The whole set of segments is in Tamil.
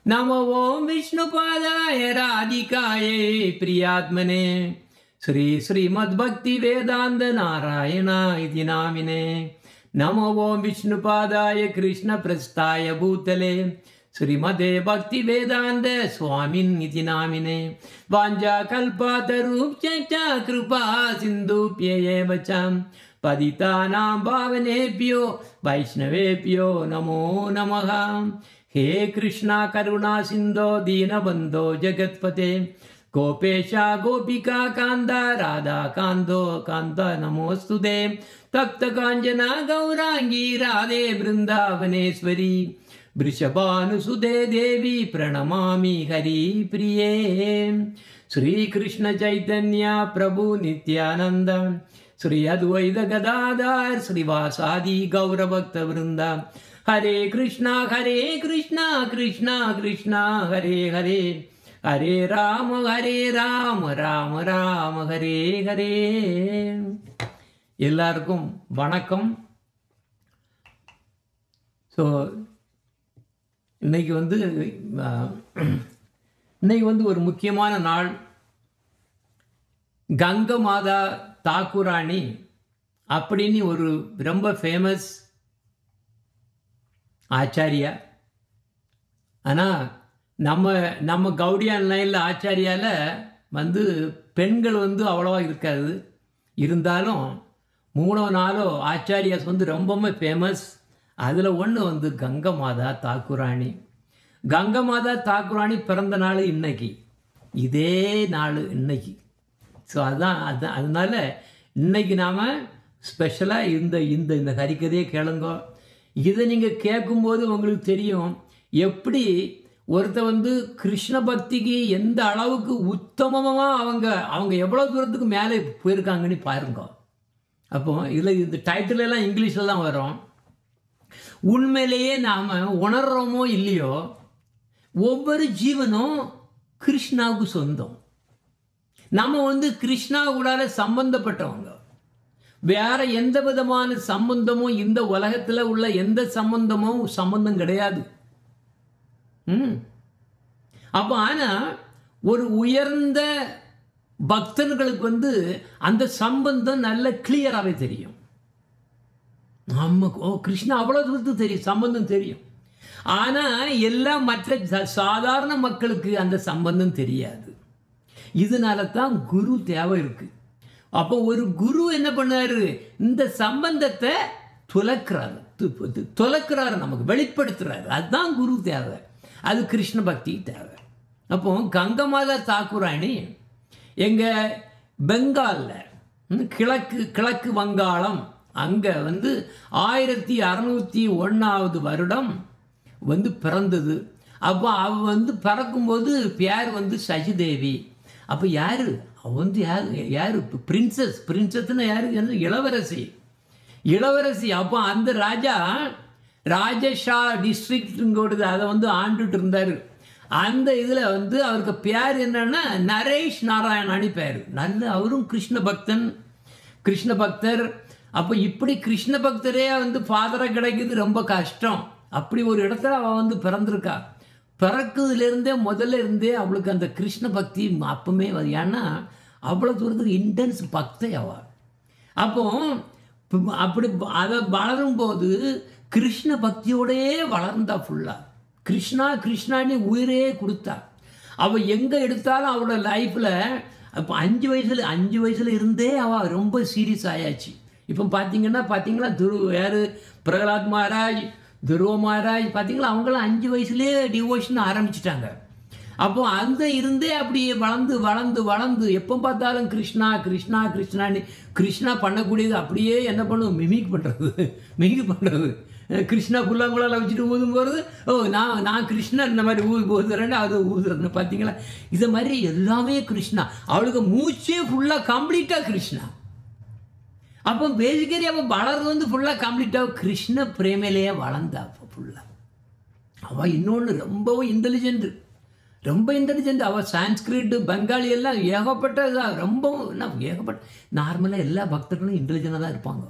नमो ओम विष्णुपादाय राधिकायै प्रियात्मने श्री श्रीमद्भक्ति वेदांत नारायण इति नामिने। नमो ओम विष्णुपादाय कृष्ण प्रस्थाय भूतले श्रीमते भक्ति वेदांत स्वामिन् इति नामिने। वाञ्छा कल्पतरुभ्यश्च कृपा सिन्धुभ्यैव च पतितानां पावनेभ्यो वैष्णवेभ्यो नमो नमः। हे कृष्णा करुणा सिंधो दीनबंधो जगत्पते गोपेशा गोपिका कांदा राधा कांदो कांता नमोस्तुते। तप्त कांचना गौरांगी राधे वृंदावनेश्वरी वृषभानुसुते देवी प्रणमामि हरि प्रिये। श्री कृष्ण चैतन्य प्रभु नित्यानंद श्री अद्वैत गदाधर श्रीवासादि गौरभक्त वृंदा। हरे कृष्णा कृष्णा कृष्णा हरे हरे हरे राम राम राम हरे हरे। எல்லாருக்கும் வணக்கம். ஸோ இன்னைக்கு வந்து ஒரு முக்கியமான நாள். கங்கா மாதா தாக்குராணி அப்படின்னு ஒரு ரொம்ப ஃபேமஸ் ஆச்சாரியா. ஆனால் நம்ம கௌடியான் லைனில் ஆச்சாரியாவில் பெண்கள் அவ்வளோவா இருக்காது. இருந்தாலும் 3-4 ஆச்சாரியாஸ் ரொம்பவுமே ஃபேமஸ். அதில் ஒன்று கங்கா மாதா தாக்குராணி. கங்கா மாதா தாக்குராணி பிறந்த நாள் இன்னைக்கு, இதே நாள் இன்னைக்கு. ஸோ அதனால இன்னைக்கு நாம் ஸ்பெஷலாக இந்த ஹரிக்கதையை கேளுங்க. இதை நீங்கள் கேட்கும்போது உங்களுக்கு தெரியும் எப்படி ஒருத்த கிருஷ்ண பக்திக்கு எந்த அளவுக்கு உத்தமமாக அவங்க எவ்வளோ தூரத்துக்கு மேலே போயிருக்காங்கன்னு பாருங்க. அப்போ இதில் இந்த டைட்டில் எல்லாம் இங்கிலீஷில் தான் வரும். உண்மையிலேயே நாம் உணர்றோமோ இல்லையோ, ஒவ்வொரு ஜீவனும் கிருஷ்ணாவுக்கு சொந்தம். நம்ம கிருஷ்ணா கூட சம்பந்தப்பட்டவங்க. வேற எந்த விதமான சம்பந்தமும் இந்த உலகத்தில் உள்ள எந்த சம்பந்தம் கிடையாது. அப்போ ஆனால் ஒரு உயர்ந்த பக்தர்களுக்கு அந்த சம்பந்தம் நல்ல கிளியராகவே தெரியும். நமக்கு கிருஷ்ணா அவ்வளோ தூரத்துக்கு தெரியும், சம்பந்தம் தெரியும். ஆனால் எல்லாம் மற்ற சாதாரண மக்களுக்கு அந்த சம்பந்தம் தெரியாது. இதனால தான் குரு தேவை இருக்கு. அப்போ ஒரு குரு என்ன பண்ணாரு, இந்த சம்பந்தத்தை துலக்கிறாரு, நமக்கு வெளிப்படுத்துறாரு. அதுதான் குரு தேவை, அது கிருஷ்ண பக்தி தேவை. அப்போ கங்கா மாதா தாக்குராணி எங்க பெங்காலில் கிழக்கு வங்காளம் அங்கே 1601 வருடம் பிறந்தது. அப்போ அவ பிறக்கும்போது பேர் சசிதேவி. அப்போ யாரு அவ யாரு பிரின்சஸ்னா யாரு, இளவரசி. அப்போ அந்த ராஜஷா டிஸ்ட்ரிக்ட்ங்கோடு அதை ஆண்டுட்டு இருந்தார். அந்த இதில் அவருக்கு பேர் என்னன்னா நரேஷ் நாராயணானி பேர். அவரும் கிருஷ்ண பக்தர். அப்போ இப்படி கிருஷ்ண பக்தரே ஃபாதரை கிடைக்குது ரொம்ப கஷ்டம். அப்படி ஒரு இடத்துல அவ பிறந்திருக்கா. பிறக்குதுலேருந்தே முதல்ல இருந்தே அவளுக்கு அந்த கிருஷ்ண பக்தி அப்பவுமே, ஏன்னா அவ்வளோ தூரத்துக்கு இன்டென்ஸ் பக்தை அவ. அப்போ அப்படி அதை வளரும்போது கிருஷ்ண பக்தியோடையே வளர்ந்தா ஃபுல்லாக. கிருஷ்ணான்னு உயிரே கொடுத்தா. அவள் எங்கே எடுத்தாலும் அவளோட லைஃப்பில் இப்போ 5 வயசுல இருந்தே அவள் ரொம்ப சீரியஸ் ஆயாச்சு. இப்போ பார்த்தீங்களா யார் பிரகலாத் மகாராஜ், துருவ மகாராஜ் பார்த்தீங்களா, அவங்களாம் 5 வயசுலேயே டிவோஷன் ஆரம்பிச்சிட்டாங்க. அப்போ அந்த இருந்தே அப்படியே வளர்ந்து எப்போ பார்த்தாலும் கிருஷ்ணான்னு கிருஷ்ணா பண்ணக்கூடியது அப்படியே என்ன பண்ணும், மிமிக் பண்ணுறது. கிருஷ்ணா புல்லாங்குழால வச்சுட்டு ஊதும் போகிறது, நான் கிருஷ்ணா இந்த மாதிரி ஊதுறேன்னு அது ஊதுறது. பார்த்தீங்களா, இதை மாதிரி எல்லாமே கிருஷ்ணா. அவளுக்கு மூச்சே ஃபுல்லாக கம்ப்ளீட்டாக கிருஷ்ணா. அப்போ பேசிக்கலி அவள் வளர்றது ஃபுல்லாக கம்ப்ளீட்டாக கிருஷ்ண பிரேமையிலேயே வளர்ந்தா. அப்போ ஃபுல்லாக அவள் இன்னொன்று ரொம்பவும் இன்டெலிஜென்ட். அவள் சான்ஸ்கிரிட் பெங்காலி எல்லாம் ஏகப்பட்ட ரொம்பவும் ஏகப்பட்ட நார்மலாக எல்லா பக்தர்களும் இன்டெலிஜென்ட்டாக தான் இருப்பாங்க.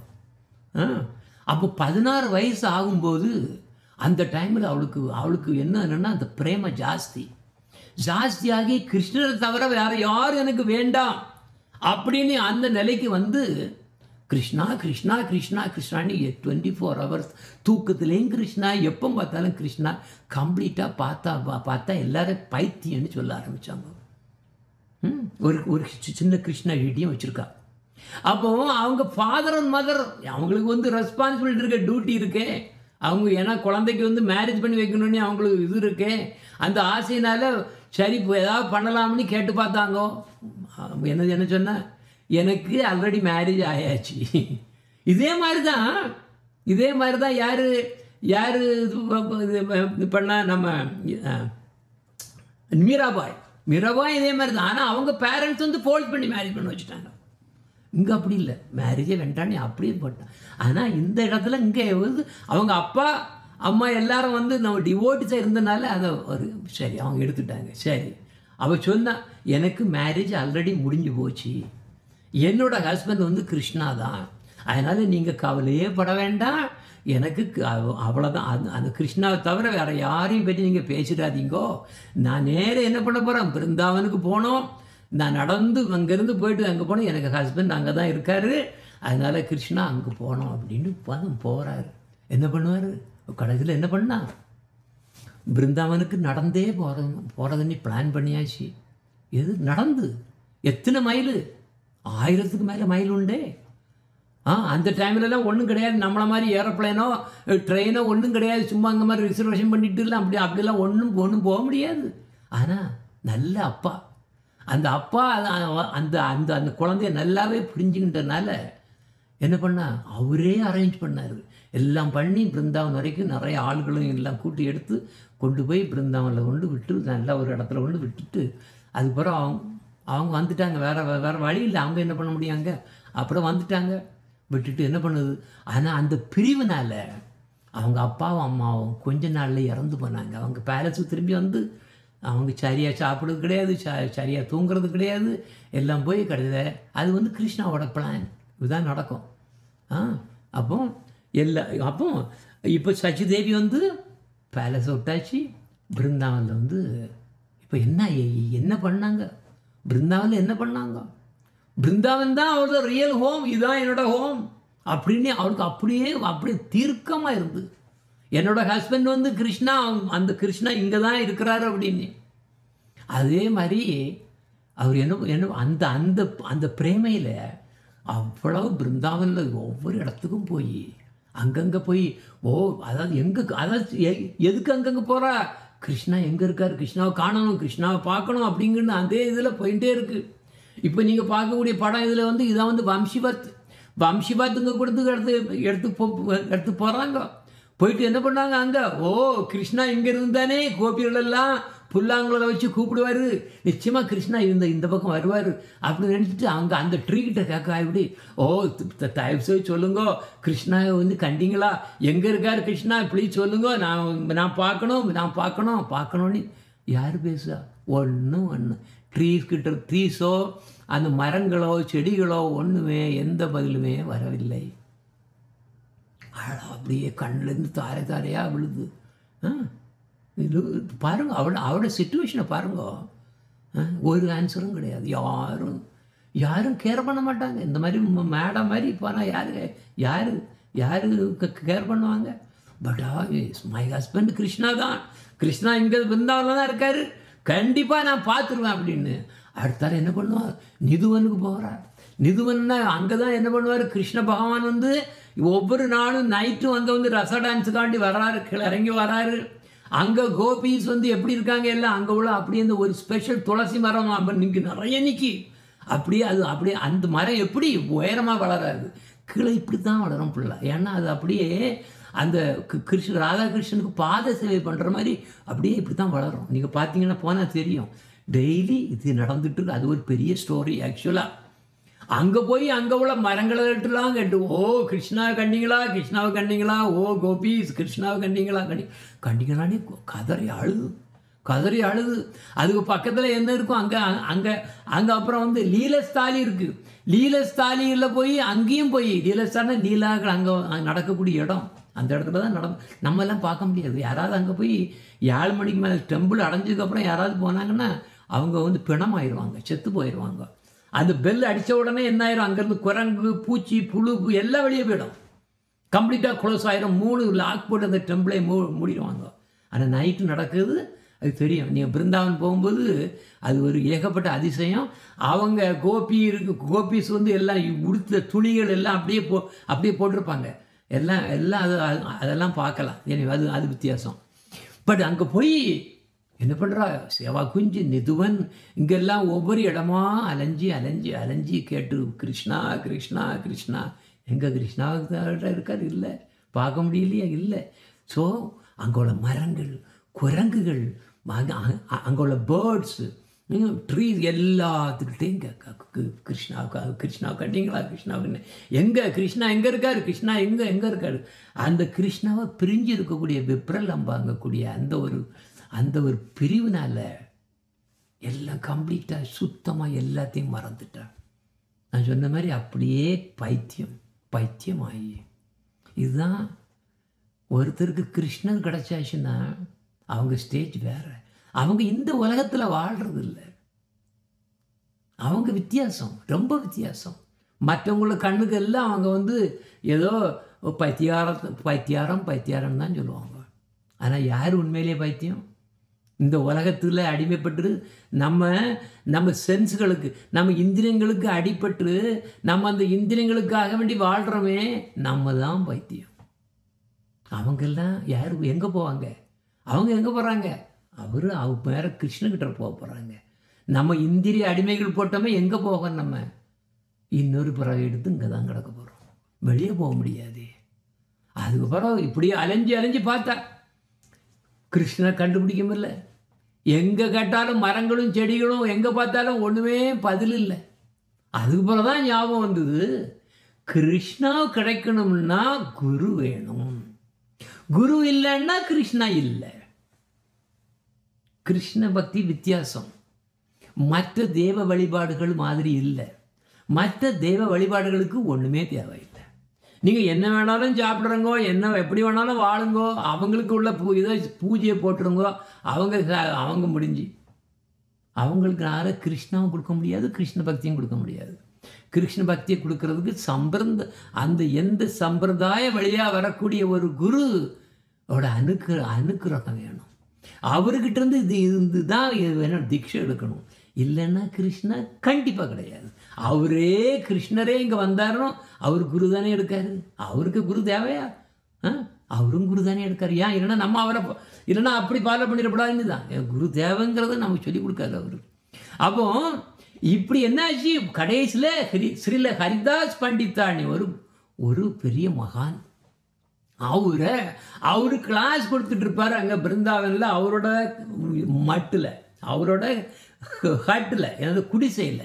அப்போ 16 வயசு ஆகும்போது அந்த டைமில் அவளுக்கு என்னன்னா அந்த பிரேம ஜாஸ்தியாகி கிருஷ்ணரை தவிர வேறு யாரும் எனக்கு வேண்டாம் அப்படின்னு அந்த நிலைக்கு வந்து கிருஷ்ணா கிருஷ்ணா கிருஷ்ணா கிருஷ்ணான்னு 24 hours தூக்கத்துலேயும் கிருஷ்ணா, எப்போ பார்த்தாலும் கிருஷ்ணா. கம்ப்ளீட்டாக பார்த்தா எல்லாரும் பைத்தியன்னு சொல்ல ஆரம்பித்தாங்க. ஒரு சின்ன கிருஷ்ணா வீட்டையும் வச்சுருக்கா. அப்போ அவங்க ஃபாதர் அண்ட் மதர் அவங்களுக்கு வந்து ரெஸ்பான்சிபிலிட்டி இருக்க, டியூட்டி இருக்கே அவங்க. ஏன்னா குழந்தைக்கு வந்து மேரேஜ் பண்ணி வைக்கணும்னு அவங்களுக்கு இது இருக்கே. அந்த ஆசையினால சரி ஏதாவது பண்ணலாம்னு கேட்டு பார்த்தாங்க. என்ன சொன்ன, எனக்கு ஆல்ரெடி மேரேஜ் ஆயாச்சு. இதே மாதிரி தான் யார் இது பண்ண நம்ம மீராபாய் இதே மாதிரி தான். ஆனால் அவங்க பேரண்ட்ஸ் வந்து ஃபோர்ஸ் பண்ணி மேரேஜ் பண்ணி வச்சுட்டாங்க. இங்கே அப்படி இல்லை, மேரேஜே வேண்டான்னு அப்படியே போட்டான். ஆனால் இந்த இடத்துல இங்கே வந்து அவங்க அப்பா அம்மா எல்லாரும் வந்து நம்ம டிவோட்டிஸாக இருந்தனால அதை சரி அவங்க எடுத்துட்டாங்க. சரி அவள் சொன்னா, எனக்கு மேரேஜ் ஆல்ரெடி முடிஞ்சு போச்சு, என்னோட ஹஸ்பண்ட் வந்து கிருஷ்ணா தான், அதனால் நீங்கள் கவலையே பட வேண்டாம், எனக்கு அவ்வளோதான். அந்த கிருஷ்ணாவை தவிர வேறு யாரையும் பற்றி நீங்கள் பேசிடாதீங்கோ. நான் நேராக என்ன பண்ண போகிறேன், பிருந்தாவனுக்கு போனோம், நான் நடந்து அங்கேருந்து போயிட்டு அங்கே போனோம், எனக்கு ஹஸ்பண்ட் அங்கே தான் இருக்கார், அதனால் கிருஷ்ணா அங்கே போனோம் அப்படின்னு போகிறாரு. என்ன பண்ணுவார், கடைசியில் என்ன பண்ணா, பிருந்தாவனுக்கு நடந்தே போகிறதுன்னு பிளான் பண்ணியாச்சு. எது நடந்து எத்தனை மைலு, 1000க்கு மேலே மைல் உண்டே. அந்த டைம்லலாம் ஒன்றும் கிடையாது, நம்மளை மாதிரி ஏரோப்ளைனோ ட்ரெயினோ ஒன்றும் கிடையாது, சும்மா அந்த மாதிரி ரிசர்வேஷன் பண்ணிட்டு இல்லை, அப்படிலாம் ஒன்றும் போக முடியாது. ஆனால் நல்ல அப்பா, அந்த அப்பா அந்த அந்த அந்த குழந்தைய நல்லாவே புரிஞ்சுக்கிட்டனால என்ன பண்ணா, அவரே அரேஞ்ச் பண்ணார், எல்லாம் பண்ணி பிருந்தாவன் வரைக்கும் நிறைய ஆள்களையும் எல்லாம் கூட்டி எடுத்து கொண்டு போய் பிருந்தாவனில் கொண்டு விட்டு நல்லா ஒரு இடத்துல கொண்டு விட்டுட்டு அதுக்கப்புறம் அவங்க வந்துட்டாங்க. வேறு வழி இல்லை, அவங்க என்ன பண்ண முடியாங்க. அப்புறம் வந்துட்டாங்க, விட்டுட்டு என்ன பண்ணுது. ஆனால் அந்த பிரிவினால் அவங்க அப்பாவும் அம்மாவும் கொஞ்ச நாளில் இறந்து போனாங்க. அவங்க பேலஸுக்கு திரும்பி வந்து அவங்க சரியாக சாப்பிட்றது கிடையாது, சரியாக தூங்குறது கிடையாது, எல்லாம் போய் கிடையாது. அது வந்து கிருஷ்ணாவோட பிளான், இதுதான் நடக்கும். அப்போ இப்போ சச்சிதேவி வந்து பேலஸை விட்டாச்சு, பிருந்தாவனில் வந்து இப்போ என்ன பண்ணாங்க, பிருந்தாவனில் என்ன பண்ணாங்க, பிருந்தாவன் தான் அவரோட ரியல் ஹோம், இதுதான் என்னோட ஹோம் அப்படின்னு அவருக்கு அப்படியே தீர்க்கமாக இருந்து, என்னோட ஹஸ்பண்ட் வந்து கிருஷ்ணா, அந்த கிருஷ்ணா இங்கே தான் இருக்கிறாரு அப்படின்னு. அதே மாதிரி அவர் என்ன அந்த அந்த அந்த பிரேமையில் அவ்வளவு பிருந்தாவனில் ஒவ்வொரு இடத்துக்கும் போய் அங்கங்கே போய் அதாவது எதுக்கு அங்கங்கே போகிறா, கிருஷ்ணா எங்கே இருக்கார், கிருஷ்ணாவை காணணும், கிருஷ்ணாவை பார்க்கணும் அப்படிங்கிறது அதே இதில் போயிட்டே இருக்குது. இப்போ நீங்கள் பார்க்கக்கூடிய படம் இதில் வந்து இதான் வந்து வம்சிபாத்துங்க கொடுத்து எடுத்து போகிறாங்க. போயிட்டு என்ன பண்ணாங்க, அங்கே கிருஷ்ணா இங்கே இருந்தானே, கோபிகளெல்லாம் புல்லாங்குழலை வச்சு கூப்பிடுவார், நிச்சயமாக கிருஷ்ணா இந்த பக்கம் வருவார் அப்படின்னு நினச்சிட்டு அவங்க அந்த ட்ரீக்கிட்ட கேட்க இப்படி தயவு செய்து சொல்லுங்க, கிருஷ்ணா வந்து கண்டிங்களா, எங்கே இருக்கார் கிருஷ்ணா ப்ளீஸ் சொல்லுங்க, நான் பார்க்கணும்னு யார் பேசுவா, ஒன்று ட்ரீஸோ அந்த மரங்களோ செடிகளோ ஒன்றுமே எந்த பதிலுமே வரவில்லை. அப்படியே கண்ணிலேருந்து தாரையாக விழுது. இது பாருங்க, அவளோட சிச்சுவேஷனை பாருங்க, ஒரு ஆன்சரும் கிடையாது, யாரும் கேர் பண்ண மாட்டாங்க. இந்த மாதிரி மேடம் மாதிரி போனால் யார் கேர் பண்ணுவாங்க. பட் மை ஹஸ்பண்ட் கிருஷ்ணா தான், கிருஷ்ணா இங்கே பிருந்தாவனில் தான் இருக்கார், கண்டிப்பாக நான் பார்த்துருவேன் அப்படின்னு. அடுத்தால என்ன பண்ணுவார், நிதுவனுக்கு போகிறார். நிதுவன்னா அங்கே தான் என்ன பண்ணுவார், கிருஷ்ண பகவான் வந்து ஒவ்வொரு நாளும் நைட்டும் அங்கே வந்து ரச டான்ஸுக்காண்டி வர்றாரு, இறங்கி வராரு. அங்கே கோபீஸ் வந்து எப்படி இருக்காங்க எல்லாம் அங்கே உள்ள அப்படியே அந்த ஒரு ஸ்பெஷல் துளசி மரம் நிற்கி நிறைய நிற்கி அப்படியே அந்த மரம் எப்படி உயரமாக வளராது, கீழே இப்படி தான் வளரும் பிள்ளை. ஏன்னா அது அப்படியே அந்த ராதாகிருஷ்ணனுக்கு பாத சேவை பண்ணுற மாதிரி அப்படியே இப்படி தான் வளரும். நீங்கள் பார்த்தீங்கன்னா போனால் தெரியும், டெய்லி இது நடந்துட்டு இருக்கு. அது ஒரு பெரிய ஸ்டோரி ஆக்சுவலாக. அங்கே போய் அங்கே உள்ள மரங்களெல்லாம் கேட்டு கிருஷ்ணாவை கண்டிங்களா, கோபீஸ் கிருஷ்ணாவை கண்டிங்களான்னு கதறி அழுது. அதுக்கு பக்கத்தில் என்ன இருக்கும், அங்கே அப்புறம் வந்து லீலஸ்தாலி இருக்குது. லீலஸ்தாலியில் போய் அங்கேயும் போய் லீலஸ்தான லீலாக்கள் அங்கே நடக்கக்கூடிய இடம், அந்த இடத்துல தான் நம்மெல்லாம் பார்க்க முடியாது. யாராவது அங்கே போய் 7 மணிக்கு மேலே டெம்பிள் அடைஞ்சதுக்கப்புறம் யாராவது போனாங்கன்னா அவங்க வந்து பிணமாயிருவாங்க, செத்து போயிடுவாங்க. அந்த பெல் அடித்த உடனே என்ன ஆயிரும், அங்கேருந்து குரங்கு, பூச்சி, புழு எல்லாம் வெளியே போயிடும். கம்ப்ளீட்டாக க்ளோஸ் ஆயிரும். 3 லாக் போட்டு அந்த டெம்பிளை மூடிடுவாங்க. ஆனால் நைட்டு நடக்குது, அது தெரியும். நீங்கள் பிருந்தாவன் போகும்போது அது ஒரு ஏகப்பட்ட அதிசயம். அவங்க கோபிஸ் வந்து எல்லாம் உடுத்த துணிகள் எல்லாம் அப்படியே போட்டிருப்பாங்க. எல்லாம் அதெல்லாம் பார்க்கலாம். எனவே அது வித்தியாசம். பட் அங்கே போய் என்ன பண்ணுறா, சேவா குஞ்சு நிதுவன் இங்கெல்லாம் ஒவ்வொரு இடமா அலைஞ்சி கேட்டு கிருஷ்ணா கிருஷ்ணா கிருஷ்ணா. எங்கே கிருஷ்ணாவுக்கு இருக்கார்? இல்லை, பார்க்க முடியலையா? இல்லை. ஸோ அங்கே உள்ள மரங்கள், குரங்குகள், அங்கே உள்ள பேர்ட்ஸு, ட்ரீஸ் எல்லாத்துக்கிட்டையும் கிருஷ்ணா கட்டிங்களா, கிருஷ்ணாவுக்குன்னு. எங்கே கிருஷ்ணா எங்கே இருக்கார், கிருஷ்ணா எங்கே இருக்கார்? அந்த கிருஷ்ணாவை பிரிஞ்சு இருக்கக்கூடிய விப்ரலம்பாங்கக்கூடிய அந்த ஒரு பிரிவுனால எல்லாம் கம்ப்ளீட்டாக சுத்தமாக எல்லாத்தையும் மறந்துட்டான். நான் சொன்ன மாதிரி அப்படியே பைத்தியம் ஆகி. இதுதான் ஒருத்தருக்கு கிருஷ்ணர் கிடைச்சாச்சுன்னா அவங்க ஸ்டேஜ் வேற. அவங்க இந்த உலகத்தில் வாழ்கிறது இல்லை. அவங்க வித்தியாசம், ரொம்ப வித்தியாசம். மற்றவங்களோட கண்ணுக்கு எல்லாம் அவங்க வந்து ஏதோ பைத்தியாரம் தான் சொல்லுவாங்க. ஆனால் யார் உண்மையிலே பைத்தியம்? இந்த உலகத்தில் அடிமைப்பட்டு நம்ம சென்ஸுகளுக்கு, நம்ம இந்திரியங்களுக்கு அடிபட்டு நம்ம அந்த இந்திரியங்களுக்காக வேண்டி வாழ்கிறோமே, நம்ம தான் பைத்தியம். அவங்கெல்லாம் யார் எங்கே போவாங்க? அவங்க எங்கே போகிறாங்க? அவங்க வேற கிருஷ்ணகிட்ட போகிறாங்க. நம்ம இந்திரிய அடிமைகள் போட்டோமே எங்கே போகணும்? நம்ம இன்னொரு பிறகு எடுத்து இங்கே தான் கிடக்க போகிறோம். வெளியே போக முடியாது. அதுக்கப்புறம் இப்படியே அலைஞ்சு பார்த்தா கிருஷ்ணனை கண்டுபிடிக்க முடியல. எங்கே கேட்டாலும் மரங்களும் செடிகளும் எங்கே பார்த்தாலும் ஒன்றுமே பதில் இல்லை. அதுக்கப்புறம் தான் ஞாபகம் வந்தது, கிருஷ்ணா கிடைக்கணும்னா குரு வேணும். குரு இல்லைன்னா கிருஷ்ணா இல்லை. கிருஷ்ண பக்தி வித்தியாசம். மற்ற தெய்வ வழிபாடுகள் மாதிரி இல்லை. மற்ற தெய்வ வழிபாடுகளுக்கு ஒன்றுமே தேவையில்லை. நீங்கள் என்ன வேணாலும் சாப்பிட்றங்கோ, எப்படி வேணாலும் வாழுங்கோ, அவங்களுக்கு உள்ள இதை பூஜையை போட்டுருங்கோ, அவங்க முடிஞ்சு. அவங்களுக்கு யாரும் கிருஷ்ணாவும் கொடுக்க முடியாது, கிருஷ்ண பக்தியும் கொடுக்க முடியாது. கிருஷ்ண பக்தியை கொடுக்கறதுக்கு எந்த சம்பிரதாய வழியாக வரக்கூடிய ஒரு குருவோட அனுக்கிரகம் வேணும். அவர்கிட்ட இருந்து இது தான் வேணும், தீட்சை எடுக்கணும். இல்லைன்னா கிருஷ்ணா கண்டிப்பாக கிடையாது. அவரே கிருஷ்ணரே இங்கே வந்தாருன்னா அவர் குரு தானே எடுக்காரு. அவருக்கு குரு தேவையா? அவரும் குரு தானே எடுக்காரு. ஏன் இல்லைன்னா நம்ம இல்லைன்னா அப்படி ஃபாலோ பண்ணிடக்கூடாதுன்னு தான். குரு தேவைங்கிறத நமக்கு சொல்லிக் கொடுக்காரு அவர். அப்போ இப்படி என்னாச்சு, கடைசியில் ஸ்ரீல ஹரிதாஸ் பண்டித்தாணி ஒரு பெரிய மகான். அவரு கிளாஸ் கொடுத்துட்டு இருப்பார் அங்கே பிருந்தாவனில், அவரோட மட்டில், அவரோட ஹட்டில், எனது குடிசையில்.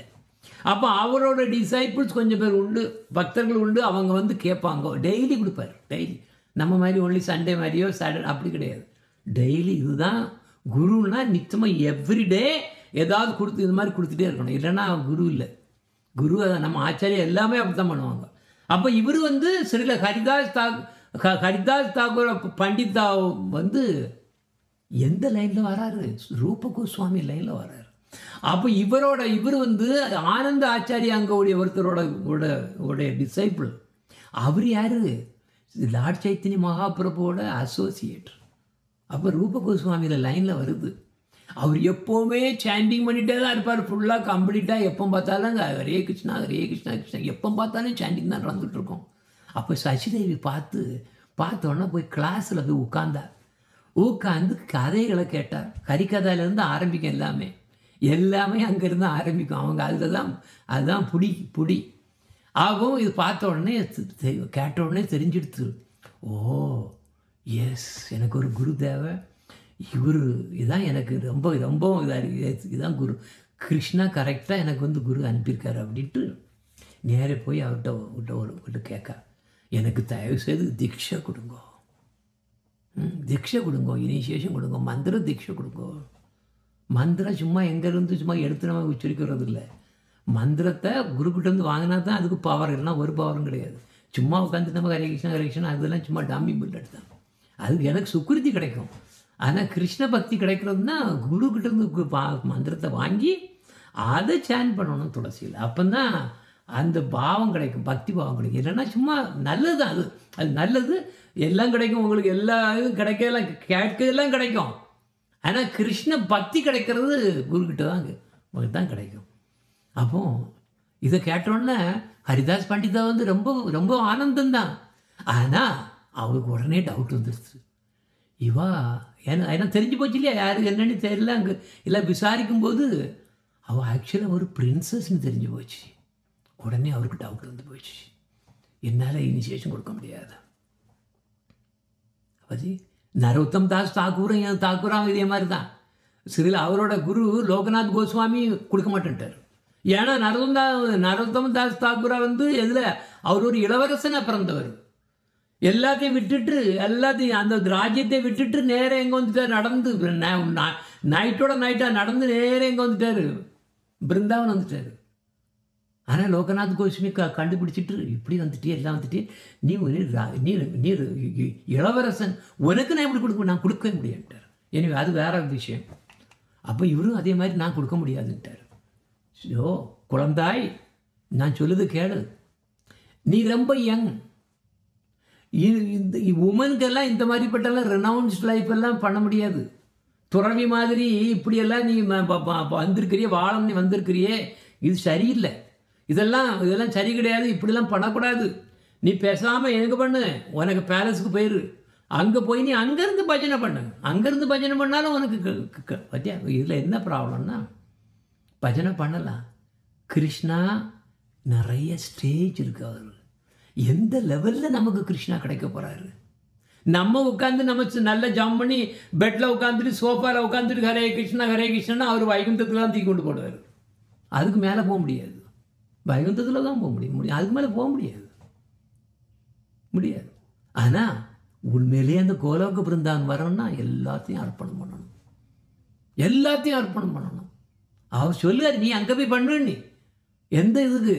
அப்போ அவரோட டிசைபிள்ஸ் கொஞ்சம் பேர் உண்டு, பக்தர்கள் உண்டு. அவங்க வந்து கேட்பாங்க. டெய்லி கொடுப்பார். டெய்லி நம்ம மாதிரி ஒன்லி சண்டே மாதிரியோ சாட்டர்டே அப்படி கிடையாது. டெய்லி இதுதான் குருன்னா நிச்சயமாக எவ்ரிடே ஏதாவது இது மாதிரி கொடுத்துட்டே இருக்கணும். இல்லைன்னா குரு இல்லை. குரு அதை நம்ம ஆச்சாரியம் எல்லாமே அப்படி தான் பண்ணுவாங்க. அப்போ இவர் வந்து ஸ்ரீல ஹரிதாஸ் தாக்கூர் பண்டிதா வந்து எந்த லைனில் வராரு? ரூப கோஸ்வாமி லைனில் வராரு. அப்போ இவர் வந்து ஆனந்த ஆச்சாரியாங்கவுடைய ஒருத்தரோட டிசைபிள். அவர் யாரு? லார்ட் சைத்தன்ய மகாபிரபுவோட அசோசியேட். அப்போ ரூப கோஸ்வாமியில் லைனில் வருது. அவர் எப்போவுமே சாண்டிங் பண்ணிகிட்டே தான் இருப்பார். ஃபுல்லாக கம்ப்ளீட்டாக எப்போ பார்த்தாலும் ஹரே கிருஷ்ணா ஹரே கிருஷ்ணா கிருஷ்ணா, எப்போ பார்த்தாலும் சாண்டிங் தான் நடந்துகிட்டு இருக்கோம். அப்போ சசிதேவி பார்த்தோன்னா போய் கிளாஸில் போய் உட்காந்து கதைகளை கேட்டார். ஹரிகதையிலேருந்து ஆரம்பிக்கும் எல்லாமே அங்கேருந்து ஆரம்பிக்கும். அவங்க அதுதான் புடி ஆகும். இது பார்த்த உடனே கேட்ட உடனே தெரிஞ்சிடுத்து. ஓ எஸ், எனக்கு ஒரு குரு தேவை. இதுதான் எனக்கு ரொம்ப இதாக இருக்குது. இதுதான் குரு. கிருஷ்ணா கரெக்டாக எனக்கு வந்து குரு அனுப்பியிருக்காரு அப்படின்ட்டு நேரே போய் அவர்கிட்ட கேட்க, எனக்கு தயவு செய்து தீட்சை கொடுங்கோ, இனிஷியேஷன் கொடுங்க, மந்திர தீட்சை கொடுங்கோ. மந்திரம் சும்மா எங்கேருந்து சும்மா எடுத்து நம்ம உச்சரிக்கிறது இல்லை. மந்திரத்தை குருக்கிட்டேருந்து வாங்கினா தான் அதுக்கு பவர், இல்லைன்னா ஒரு பவரும் கிடையாது. சும்மா உட்காந்து நம்ம ஹரே கிருஷ்ணா அதெல்லாம் சும்மா டாமி புல்லட் தான். அதுக்கு எனக்கு சுக்கிருதி கிடைக்கும். ஆனால் கிருஷ்ண பக்தி கிடைக்கிறதுனா குருக்கிட்ட இருந்து மந்திரத்தை வாங்கி அதை சேன் பண்ணணும் துளசியில். அப்போ தான் அந்த பாவம் கிடைக்கும், பக்தி பாவம் கிடைக்கும். இல்லைன்னா சும்மா நல்லது தான், அது நல்லது, எல்லாம் கிடைக்கும் உங்களுக்கு, எல்லா இதுவும் கிடைக்கலாம், கேட்கலாம் கிடைக்கும். ஆனால் கிருஷ்ண பக்தி கிடைக்கிறது குருக்கிட்ட தான் உங்களுக்கு தான் கிடைக்கும். அப்போ இதை கேட்டோன்னே ஹரிதாஸ் பண்டிதா வந்து ரொம்ப ரொம்ப ஆனந்தம்தான். ஆனால் அவருக்கு உடனே டவுட் வந்துடுச்சு. இவா ஏன்னா தெரிஞ்சு போச்சு இல்லையா, யாருக்கு என்னன்னு தெரியல. அங்கே எல்லாம் விசாரிக்கும்போது அவள் ஆக்சுவலாக ஒரு பிரின்சஸ்ன்னு தெரிஞ்சு போச்சு. உடனே அவருக்கு டவுட் வந்து போச்சு, என்னால் இனிஷியேஷன் கொடுக்க முடியாது. அப்படி நரோத்தம் தாஸ் தாக்கூரும் இதே மாதிரி தான். சிறில் அவரோட குரு லோகநாத் கோஸ்வாமி கொடுக்க மாட்டேன்ட்டார். ஏன்னா நரோத்தம் தாஸ் தாக்கூரா வந்து எதில் அவர் ஒரு இளவரசனை பிறந்தவர். எல்லாத்தையும் விட்டுட்டு அந்த ராஜ்யத்தை விட்டுட்டு நேராக எங்கே வந்துட்டார், நடந்து நைட்டோட நைட்டாக நடந்து நேராக எங்கே வந்துட்டார், பிருந்தாவன் வந்துட்டார். ஆனால் லோகநாத் கோஸ்வாமி கண்டுபிடிச்சிட்டு இப்படி வந்துட்டு எல்லாம் வந்துட்டு நீ இளவரசன், உனக்கு நான் எப்படி கொடுக்க, நான் கொடுக்கவே முடியாதுட்டார். எனவே அது வேற விஷயம். அப்போ இவரும் அதே மாதிரி நான் கொடுக்க முடியாதுன்ட்டார். ஓ குழந்தாய், நான் சொல்லுது கேளு, நீ ரொம்ப யங், உமனுக்கெல்லாம் இந்த மாதிரிப்பட்டெல்லாம் ரெனவுன்ஸ்ட் லைஃப் எல்லாம் பண்ண முடியாது. துறவி மாதிரி இப்படியெல்லாம் நீ வந்திருக்கிறியே, வாழம் நீ வந்திருக்கிறியே, இது சரியில்லை, இதெல்லாம் சரி கிடையாது, இப்படிலாம் பண்ணக்கூடாது. நீ பேசாமல் எங்கே பண்ணு, உனக்கு பேலஸுக்கு போயிரு, அங்கே போய் நீ அங்கேருந்து பஜனை பண்ணு. அங்கேருந்து பஜனை பண்ணாலும் உனக்கு பத்தியா. இதில் என்ன ப்ராப்ளம்னா, பஜனை பண்ணலாம், கிருஷ்ணா நிறைய ஸ்டேஜ் இருக்கு. அவர் எந்த லெவலில் நமக்கு கிருஷ்ணா கிடைக்க போகிறாரு. நம்ம உட்காந்து நம்ம நல்லா ஜம்ப் பண்ணி பெட்டில் உட்காந்துட்டு சோஃபாவில் உட்காந்துட்டு ஹரே கிருஷ்ணா அவர் வைகுண்டத்தில் தான் தூக்கி கொண்டு போடுவார். அதுக்கு மேலே போக முடியாது, வைகுண்டத்தில் தான் போக முடியும், அதுக்கு மேலே போக முடியாது. ஆனால் உண்மையிலேயே அந்த கோலோக பிருந்தாவன் வரணும்னா எல்லாத்தையும் அர்ப்பணம் பண்ணணும், எல்லாத்தையும் அர்ப்பணம் பண்ணணும். அவர் சொல்லுவார், நீ அங்கே போய் பண்ணு, நீ எந்த இதுக்கு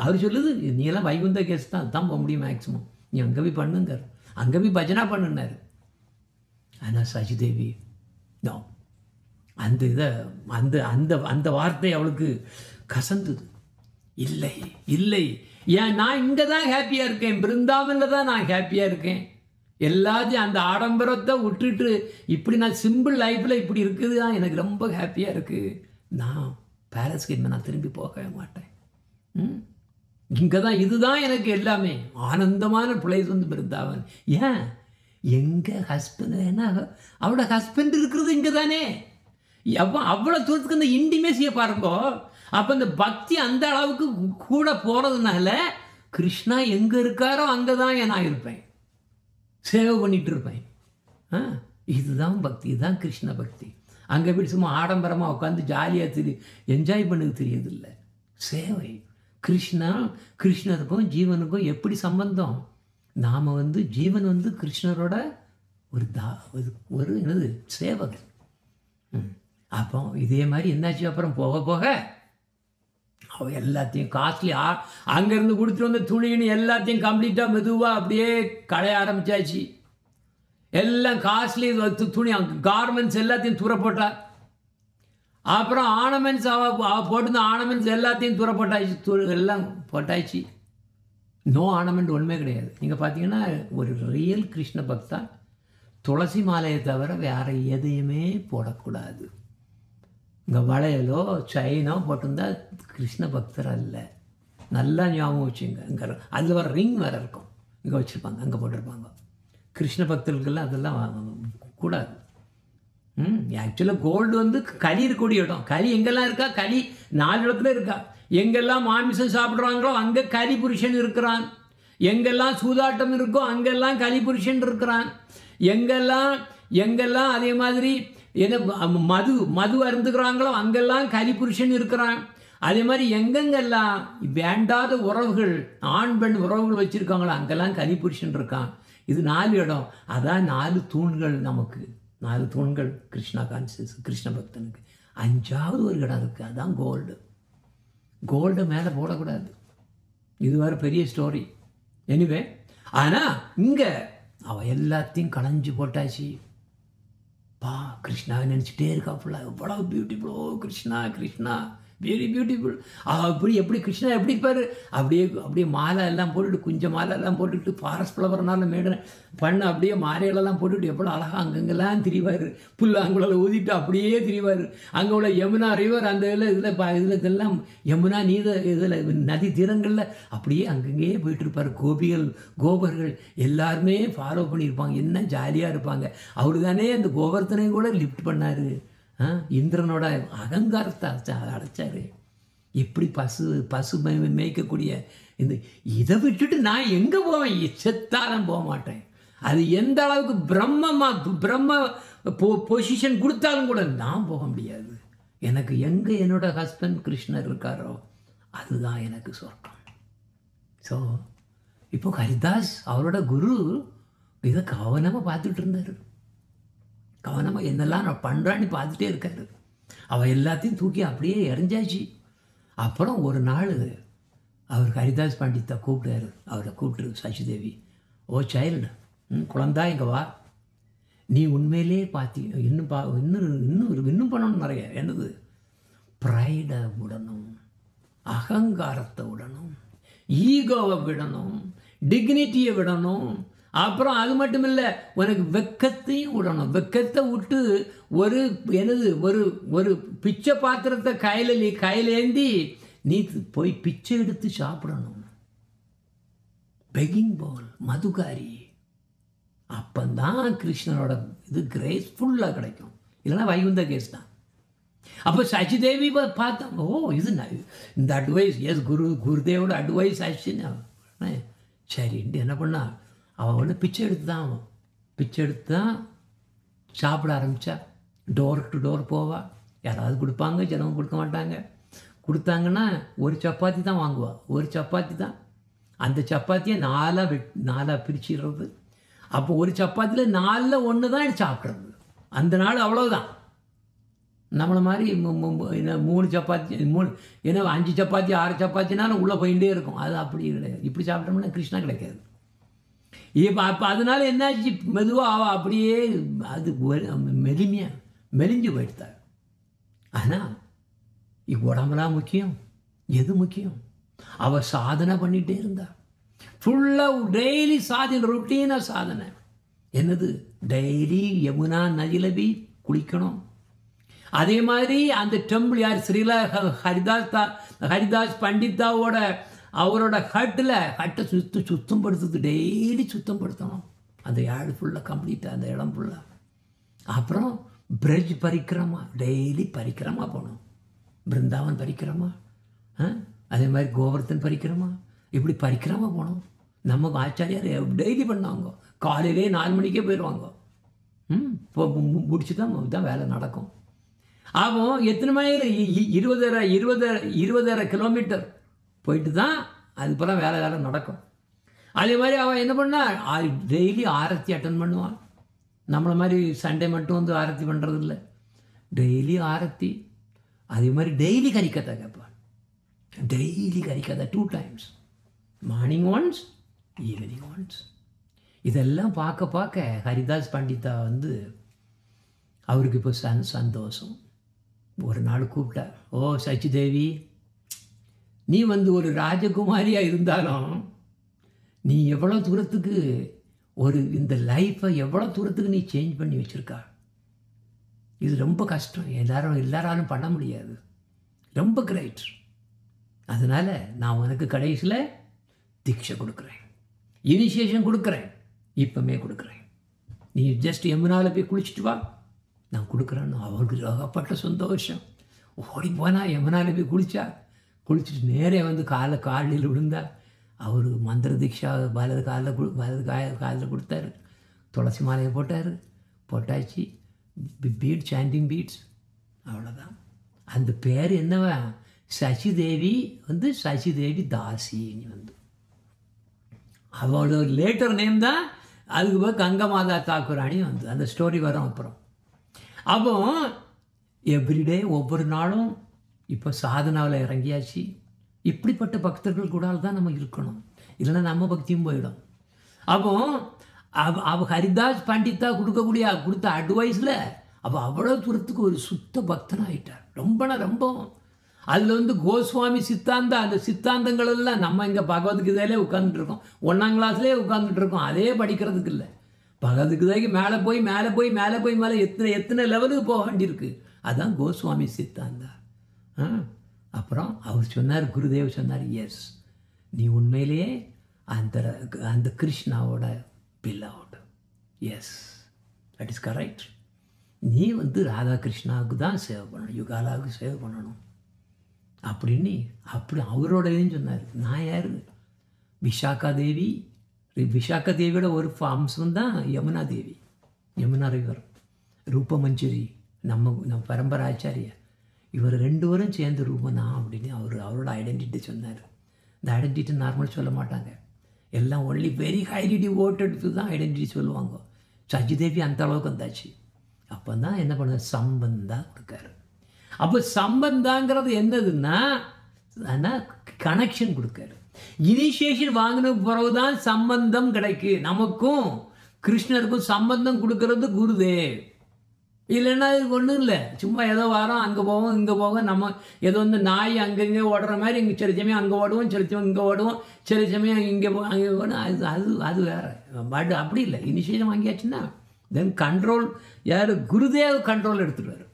அவர் சொல்லுது, நீ எல்லாம் வைகுந்த கேஸ் தான் போக முடியும் மேக்ஸிமம், நீ அங்கே போய் பண்ணுங்க, அங்கே போய் பஜனா பண்ணுனார். ஆனால் சசிதேவி நோ, அந்த இதை அந்த அந்த அந்த வார்த்தை அவளுக்கு கசந்தது. இல்லை இல்லை, ஏன் நான் இங்கே தான் ஹாப்பியாக இருக்கேன், பிருந்தாவனில் தான் நான் ஹாப்பியாக இருக்கேன். எல்லாத்தையும் அந்த ஆடம்பரத்தை விட்டுட்டு இப்படி நான் சிம்பிள் லைஃப்பில் இப்படி இருக்குது தான் எனக்கு ரொம்ப ஹாப்பியாக இருக்குது. நான் பேலஸ்க்கு இனிமேல் நான் திரும்பி போகவே மாட்டேன். இங்கே தான், இதுதான் எனக்கு எல்லாமே ஆனந்தமான பிளேஸ் வந்து பிருந்தாவன். ஏன் எங்கள் ஹஸ்பண்ட், ஏன்னா அவளோட ஹஸ்பண்ட் இருக்கிறது இங்கே தானே. அவ்வளோ தூரத்துக்கு அந்த இன்டிமேசியை பாருங்கோ. அப்போ இந்த பக்தி அந்த அளவுக்கு கூட போகிறதுனால கிருஷ்ணா எங்கே இருக்காரோ அங்கே தான் நான் இருப்பேன், சேவை பண்ணிகிட்டு இருப்பேன். இதுதான் பக்தி, இதுதான் கிருஷ்ண பக்தி. அங்கே போய் சும்மா ஆடம்பரமாக உட்காந்து ஜாலியாக என்ஜாய் பண்ணது தெரியதில்லை. சேவை, கிருஷ்ணருக்கும் ஜீவனுக்கும் எப்படி சம்பந்தம். நாம் வந்து ஜீவன் வந்து கிருஷ்ணரோட ஒரு என்னது சேவகர். அப்போ இதே மாதிரி என்னாச்சு, அப்புறம் போக போக அவள் எல்லாத்தையும் காஸ்ட்லி அங்கேருந்து கொடுத்துட்டு வந்த துணின்னு எல்லாத்தையும் கம்ப்ளீட்டாக மெதுவாக அப்படியே களைய ஆரம்பித்தாச்சு. எல்லாம் காஸ்ட்லி துணி கார்மெண்ட்ஸ் எல்லாத்தையும் தூர போட்டாள். அப்புறம் ஆர்னமெண்ட்ஸ் அவள் போட்டிருந்த ஆர்னமெண்ட்ஸ் எல்லாத்தையும் தூர போட்டாச்சு, எல்லாம் போட்டாச்சு. நோ ஆர்னமெண்ட் ஒன்றுமே கிடையாது. நீங்கள் பார்த்தீங்கன்னா ஒரு ரியல் கிருஷ்ண பக்தா துளசி மாலையை தவிர வேறு எதையுமே போடக்கூடாது. இங்கே வளையலோ செயினோ போட்டிருந்தா கிருஷ்ண பக்தர் அல்ல. நல்லா ஞாபகம் வச்சுங்க. இங்கே அதில் வர ரிங் வேறு இருக்கும், இங்கே வச்சுருப்பாங்க, அங்கே போட்டிருப்பாங்க. கிருஷ்ண பக்தர்களுக்கெல்லாம் அதெல்லாம் கூடாது. ஆக்சுவலாக கோல்டு வந்து களி இருக்கக்கூடிய இடம். களி எங்கெல்லாம் இருக்கா, களி 4 இடத்துல இருக்கா. எங்கெல்லாம் மாமிசம் சாப்பிட்றாங்களோ அங்கே கலி புருஷன் இருக்கிறான். எங்கெல்லாம் சூதாட்டம் இருக்கோ அங்கெல்லாம் கலி புருஷன் இருக்கிறான். எங்கெல்லாம் அதே மாதிரி என்ன மது அருந்துக்கிறாங்களோ அங்கெல்லாம் கலி புருஷன் இருக்கிறான். அதே மாதிரி எங்கெங்கெல்லாம் வேண்டாத உறவுகள், ஆண் பெண் உறவுகள் வச்சுருக்காங்களோ அங்கெல்லாம் கலி புருஷன் இருக்கான். இது 4 இடம். அதான் 4 தூண்கள். நமக்கு 4 தூண்கள் கிருஷ்ணா கான்சியஸ், கிருஷ்ண பக்தனுக்கு. 5வது ஒரு இடம் இருக்குது, அதுதான் கோல்டு. கோல்டை மேலே போடக்கூடாது. இது வேறு பெரிய ஸ்டோரி. எனிவே ஆனால் இங்கே அவள் எல்லாத்தையும் களைஞ்சு போட்டாச்சு. கிருஷ்ணாவை நினச்சிட்டே இருக்கா ஃபுல்லாக. எவ்வளோ பியூட்டிஃபுல்லோ கிருஷ்ணா, கிருஷ்ணா வெரி பியூட்டிஃபுல். எப்படி கிருஷ்ணா எப்படி இருப்பார், அப்படியே மாலை எல்லாம் போட்டுட்டு, குஞ்ச மாலை எல்லாம் போட்டுக்கிட்டு, ஃபாரஸ்ட் ஃப்ளவர்னால மேடு அப்படியே மாலைகளெல்லாம் போட்டுக்கிட்டு எவ்வளோ அழகாக அங்கங்கெல்லாம் திரிவார். புல்லாங்குழலை ஊதிட்டு அப்படியே திரிவார். அங்கே உள்ள யமுனா ரிவர் அந்த இதெல்லாம் யமுனா இதில் நதி தீரங்களில் அப்படியே அங்கங்கேயே போயிட்டுருப்பார். கோபர்கள் எல்லாருமே ஃபாலோ பண்ணியிருப்பாங்க. என்ன ஜாலியாக இருப்பாங்க. அவரு தானே அந்த கோவர்த்தனை கூட லிஃப்ட் பண்ணார். இந்திரனோட அகங்காரத்தை அடைச்சாரு. எப்படி பசு மேய்க்கக்கூடிய இதை விட்டுட்டு நான் எங்கே போவேன், செத்தாலும் போக மாட்டேன். அது எந்த அளவுக்கு பிரம்ம பொசிஷன் கொடுத்தாலும் கூட நான் போக முடியாது. எனக்கு எங்கே என்னோட ஹஸ்பண்ட் கிருஷ்ணர் இருக்காரோ அதுதான் எனக்கு சொர்க்கம். ஸோ இப்போ ஹரிதாஸ் அவரோட குரு இதை கவனமாக பார்த்துட்டு இருந்தார். கவனமாக என்னெல்லாம் நான் பண்ணுறான்னு பார்த்துட்டே இருக்காரு. அவள் எல்லாத்தையும் தூக்கி அப்படியே எறிஞ்சாச்சு. அப்புறம் ஒரு நாள் அவர் ஹரிதாஸ் பண்டித்தை கூப்பிட்டாரு. அவரை கூப்பிட்டு, சசிதேவி, ஓ சைல்டு, குழந்தா இங்கே வா, நீ உண்மையிலே இன்னும் பண்ணணும் நிறைய. என்னது, ப்ரைடை விடணும், அகங்காரத்தை விடணும், ஈகோவை விடணும், டிக்னிட்டியை விடணும். அப்புறம் அது மட்டும் இல்லை, உனக்கு வெக்கத்தையும் விடணும். வெக்கத்தை விட்டு ஒரு பிச்சை பாத்திரத்தை கையிலேந்தி நீ போய் பிச்சை எடுத்து சாப்பிடணும். பெக்கிங் பவுல், மதுகாரி. அப்பந்தான் கிருஷ்ணனோட கிரேஸ்ஃபுல்லாக கிடைக்கும். இல்லைன்னா வைகுந்த கேஸ் தான். அப்போ சச்சிதேவி பார்த்தோம், இது இந்த அட்வைஸ், எஸ் குருதேவோட அட்வைஸ் ஆச்சுன்னு சரின்ட்டு என்ன பண்ணா, அவள் பிச்சை எடுத்து தான் சாப்பிட ஆரம்பித்தா. டோர் டு டோர் போவா. யாராவது கொடுப்பாங்க, சிலவங்க கொடுக்க மாட்டாங்க. கொடுத்தாங்கன்னா ஒரு சப்பாத்தி தான் வாங்குவாள். ஒரு சப்பாத்தி தான். அந்த சப்பாத்தியை நாலாக பிரிச்சிடுறது. அப்போ ஒரு சப்பாத்தியில் 4ல் 1 தான் சாப்பிட்றது. அந்த நாள் அவ்வளோதான். நம்மளை மாதிரி 3 சப்பாத்தி, 5 சப்பாத்தி 6 சப்பாத்தினாலும் உள்ளே போயிட்டே இருக்கும். அது அப்படி கிடையாது. இப்படி சாப்பிட்டோம்னா கிருஷ்ணா கிடைக்காது. அப்போ அதனால என்னாச்சு, மெதுவாக அப்படியே அது மெலிஞ்சு போயிட்டார். ஆனால் உடம்புலாம் முக்கியம். எது முக்கியம், அவள் சாதனை பண்ணிகிட்டே இருந்தாள். ஃபுல்லாக டெய்லி ருட்டீனாக சாதனை. என்னது, டெய்லி யமுனா நதியில் போய் குளிக்கணும். அதே மாதிரி அந்த டெம்பிள் யார், ஹரிதாஸ் பண்டித்தாவோட அவரோட ஹட்டை சுத்தப்படுத்துது. டெய்லி சுத்தப்படுத்தணும் அந்த யாழ் ஃபுல்லாக கம்ப்ளீட்டாக, அந்த இடம் ஃபுல்லாக. அப்புறம் பிரஜ் பரிக்கிரமா, டெய்லி பரிக்கிரமா போகணும். பிருந்தாவன் பரிக்கிரமா, அதே மாதிரி கோவர்த்தன் பரிக்கிரமா, இப்படி பரிக்கிரமா போகணும். நம்ம ஆச்சாரியார் டெய்லி பண்ணாங்க. காலையிலே 4 மணிக்கே போயிடுவாங்க. இப்போ முடிச்சு தான் வேலை நடக்கும். அப்போ எத்தனை மைல், 20,000 கிலோமீட்டர் போயிட்டு தான் அதுக்கப்புறம் வேலை நடக்கும். அதே மாதிரி அவன் என்ன பண்ணா, டெய்லி ஆரத்தி அட்டன் பண்ணுவான். நம்மளை மாதிரி சண்டே மட்டும் வந்து ஆரத்தி பண்ணுறது இல்லை, டெய்லி ஆரத்தி. அதே மாதிரி டெய்லி கரிக்கதை கேட்பான். டெய்லி கரிக்கதை 2 times, morning once, evening once. இதெல்லாம் பார்க்க ஹரிதாஸ் பண்டிதா வந்து அவருக்கு இப்போ சந்தோஷம். ஒரு நாள் கூப்பிட்டார், ஓ சச்சிதேவி, நீ வந்து ஒரு ராஜகுமாரியாக இருந்தாலும் நீ எவ்வளோ தூரத்துக்கு இந்த லைஃப்பை எவ்வளோ தூரத்துக்கு நீ சேஞ்ச் பண்ணி வச்சுருக்கா. இது ரொம்ப கஷ்டம், எல்லாராலும் பண்ண முடியாது, ரொம்ப கிரேட். அதனால் நான் உனக்கு கடைசியில் தீட்சை கொடுக்குறேன், இனிஷியேஷன் கொடுக்குறேன், இப்போமே கொடுக்குறேன். நீ ஜஸ்ட் யமுனாவில் போய் குளிச்சுட்டு வா, நான் கொடுக்குறேன்னு. அவருக்கு ஏகப்பட்ட சந்தோஷம். ஓடி போனால் யமுனாவில் போய் குளிச்சுட்டு நேரே வந்து காலில் விழுந்தார். அவர் மந்திர தீட்சா வலது காலில் கொடுத்தாரு. துளசி மாலையை போட்டாச்சு. பீட் சாண்டிங் பீட்ஸ், அவ்வளோதான். அந்த பேர் என்னவா, சசிதேவி வந்து சசிதேவி தாசின்னு வந்து அவளோட லேட்டர் நேம் தான். அதுக்கு போய் கங்கமாதா தாக்குராணி வந்து அந்த ஸ்டோரி வரும் அப்புறம். அப்போ எவ்ரிடே ஒவ்வொரு நாளும் இப்போ சாதனாவில் இறங்கியாச்சு. இப்படிப்பட்ட பக்தர்கள் கூட தான் நம்ம இருக்கணும். இல்லைன்னா நம்ம பக்தியும் போயிடும். அப்போ ஹரிதாஸ் பண்டிதா கொடுத்த அட்வைஸில் அப்போ அவ்வளோ தூரத்துக்கு ஒரு சுத்த பக்தனாகிட்டார். ரொம்ப அதில் வந்து கோஸ்வாமி அந்த சித்தாந்தங்கள் எல்லாம் நம்ம இங்கே பகவத்கீதையிலே உட்காந்துட்டு இருக்கோம், 1ஆம் கிளாஸ்லேயே உட்காந்துட்டு இருக்கோம். அதே படிக்கிறதுக்கு இல்லை, பகவத்கீதைக்கு மேலே போய் எத்தனை லெவலுக்கு போக வேண்டியிருக்கு. அதுதான் கோஸ்வாமி சித்தாந்தா. அப்புறம் அவர் சொன்னார், குருதேவ் சொன்னார், எஸ், நீ உண்மையிலேயே அந்த கிருஷ்ணாவோட beloved. Yes, that is correct. நீ வந்து ராதாகிருஷ்ணாவுக்கு தான் சேவ் பண்ணணும், யுகாலாவுக்கு சேவ் பண்ணணும் அப்படி அவரோட இதுன்னு சொன்னார். நான் யார்? விஷாக்கா தேவியோட ஒரு அம்சம் தான் யமுனா தேவி, யமுனா ரிவர், ரூபமஞ்சரி, நம்ம பரம்பரை ஆச்சாரியா. இவர் 2 பேரும் சேர்ந்து ரூபம் தான் அப்படின்னு அவரோட ஐடென்டிட்டி சொன்னார். இந்த ஐடென்டிட்டி நார்மலாக சொல்ல மாட்டாங்க, எல்லாம் ஒன்லி வெரி ஹைலி டிவோட்டட் தான் ஐடென்டிட்டி சொல்லுவாங்க. சச்சிதேவி அந்த அளவுக்கு வந்தாச்சு. அப்போ தான் என்ன பண்ண, சம்பந்தா கொடுக்காரு. அப்போ சம்பந்தாங்கிறது என்னதுன்னா கனெக்ஷன் கொடுக்காரு. இனிஷியேஷன் வாங்கின பிறகு தான் சம்பந்தம் கிடைக்கு. நமக்கும் கிருஷ்ணருக்கும் சம்பந்தம் கொடுக்கறது குருதேவ். இல்லைன்னா இது ஒன்றும் இல்லை, சும்மா ஏதோ வாரம் அங்கே போவோம் இங்கே போவோம். நம்ம ஏதோ வந்து நாய் அங்கங்கே ஓடுற மாதிரி இங்கே சில சமயம் அங்கே ஓடுவோம், சில சமயம் இங்கே ஓடுவோம், சில சமயம் இங்கே அங்கே ஓடும். அது வேறு. பட் அப்படி இல்லை, இனிஷியேஷன் வாங்கியாச்சுன்னா தென் கண்ட்ரோல் யார்? குருதேவ் கண்ட்ரோல் எடுத்துடுவார்.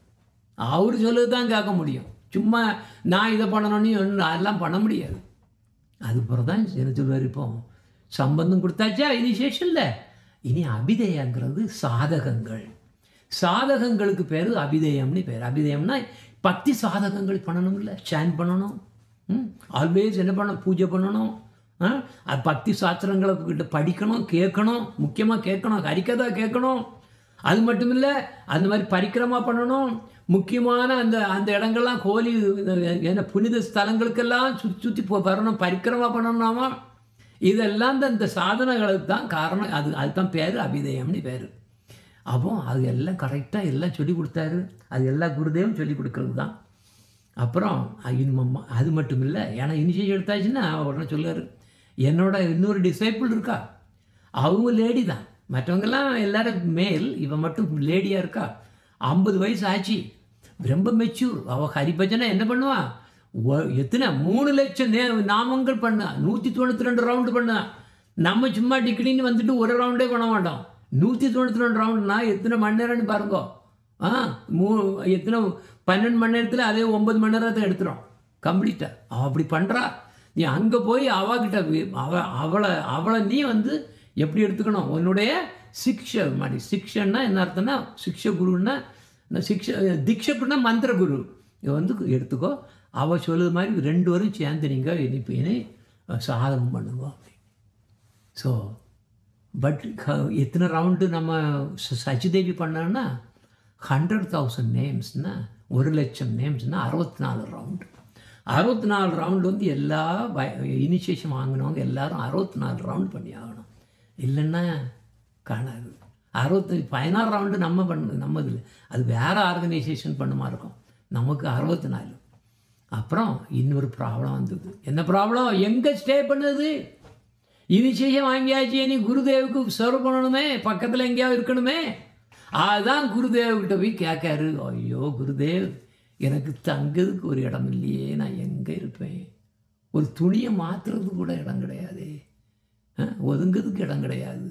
அவர் சொல்லுறது தான் கேட்க முடியும். சும்மா நான் இதை பண்ணணும்னு அதெல்லாம் பண்ண முடியாது. அதுக்கப்புறம் தான் என்ன சொல்லுவார், இப்போ சம்பந்தம் கொடுத்தாச்சா இனிஷியேஷனில், இனி அபிதேயங்கிறது சாதகங்களுக்கு பேர் அபிதேயம்னு பேர். அபிதேயம்னா பக்தி சாதகங்கள் பண்ணணும், இல்லை சாண்ட் பண்ணணும், ஆல்வேஸ் என்ன பண்ணணும், பூஜை பண்ணணும், பக்தி சாஸ்திரங்களை கிட்ட படிக்கணும், கேட்கணும், முக்கியமாக கேட்கணும், ஹரிக்கதா கேட்கணும். அது மட்டும் இல்லை, அந்த மாதிரி பரிக்கிரமா பண்ணணும். முக்கியமான அந்த இடங்கள்லாம் கோலி என்ன புனித ஸ்தலங்களுக்கெல்லாம் சுற்றி வரணும், பரிக்கிரமா பண்ணணும்னாமா. இதெல்லாம் தான் இந்த சாதனைகளுக்கு தான் காரணம். அதுதான் பேர் அபிதேயம்னு பேர். அப்போ அது எல்லாம் கரெக்டாக எல்லாம் சொல்லி கொடுத்தாரு. அது எல்லா குருதேவும் சொல்லி கொடுக்கறது தான். அப்புறம் அது மட்டும் இல்லை, ஏன்னா இனிஷியேட்டிவ் எடுத்தாச்சுன்னா உடனே சொல்லுவார், என்னோட இன்னொரு டிசைபிள் இருக்கா, அவங்க லேடி தான், மற்றவங்கெல்லாம் எல்லாரும் மேல், இவன் மட்டும் லேடியாக இருக்கா. 50 வயசு ஆச்சு, ரொம்ப மெச்சூர். அவள் ஹரிபஜனை என்ன பண்ணுவான், எத்தனை 3 லட்சம் நாமங்கள் பண்ண, 192 ரவுண்டு பண்ண. நம்ம சும்மா டிக்கெட்டின்னு வந்துட்டு ஒரு ரவுண்டே பண்ண மாட்டோம். 192 ரவுண்டுனா எத்தனை மணி நேரம்னு பாருங்கோ. எத்தனை 12 மணி நேரத்தில் அதே 9 மணி நேரத்தை எடுத்துரும் கம்ப்ளீட்டாக. அவள் அப்படி பண்ணுறா. நீ அங்கே போய் அவகிட்ட அவளை நீ வந்து எப்படி எடுத்துக்கணும், உன்னுடைய சிக்ஷை மாதிரி. சிக்ஷன்னா என்ன அர்த்தம்னா, சிக்ஷ குருன்னா தீட்சைப்புனா மந்திர குரு வந்து எடுத்துக்கோ. அவள் சொல்லுது மாதிரி 2 பேரும் சேர்ந்து நீங்கள் இனி சாதனம் பண்ணுவோம் அப்படி. ஸோ பட் எத்தனை ரவுண்டு நம்ம சச்சிதேவி பண்ணோன்னா 100,000 நேம்ஸ்னா 1,00,000 நேம்ஸ்னால் 64 ரவுண்டு. 64 ரவுண்டு வந்து எல்லா இனிஷியேஷன் வாங்கினவங்க எல்லோரும் 64 ரவுண்டு பண்ணி ஆகணும், இல்லைன்னா காணாது. 16 ரவுண்டு நம்மது இல்லை, அது வேறு ஆர்கனைசேஷன் பண்ணுமா இருக்கும். நமக்கு 64. அப்புறம் இன்னொரு ப்ராப்ளம் வந்தது. என்ன ப்ராப்ளம், எங்கே ஸ்டே பண்ணுது? இனிஷியேஷன் வாங்கியாச்சு, இனி குருதேவுக்கு சர்வ் பண்ணணுமே, பக்கத்தில் எங்கேயாவது இருக்கணுமே. அதுதான் குருதேவ்கிட்ட போய் கேட்காரு, ஐயோ குருதேவ், எனக்கு தங்கிறதுக்கு ஒரு இடம் இல்லையே, நான் எங்கே இருப்பேன், ஒரு துணியை மாற்றுறதுக்கு கூட இடம் கிடையாது, ஒதுங்கிறதுக்கு இடம் கிடையாது.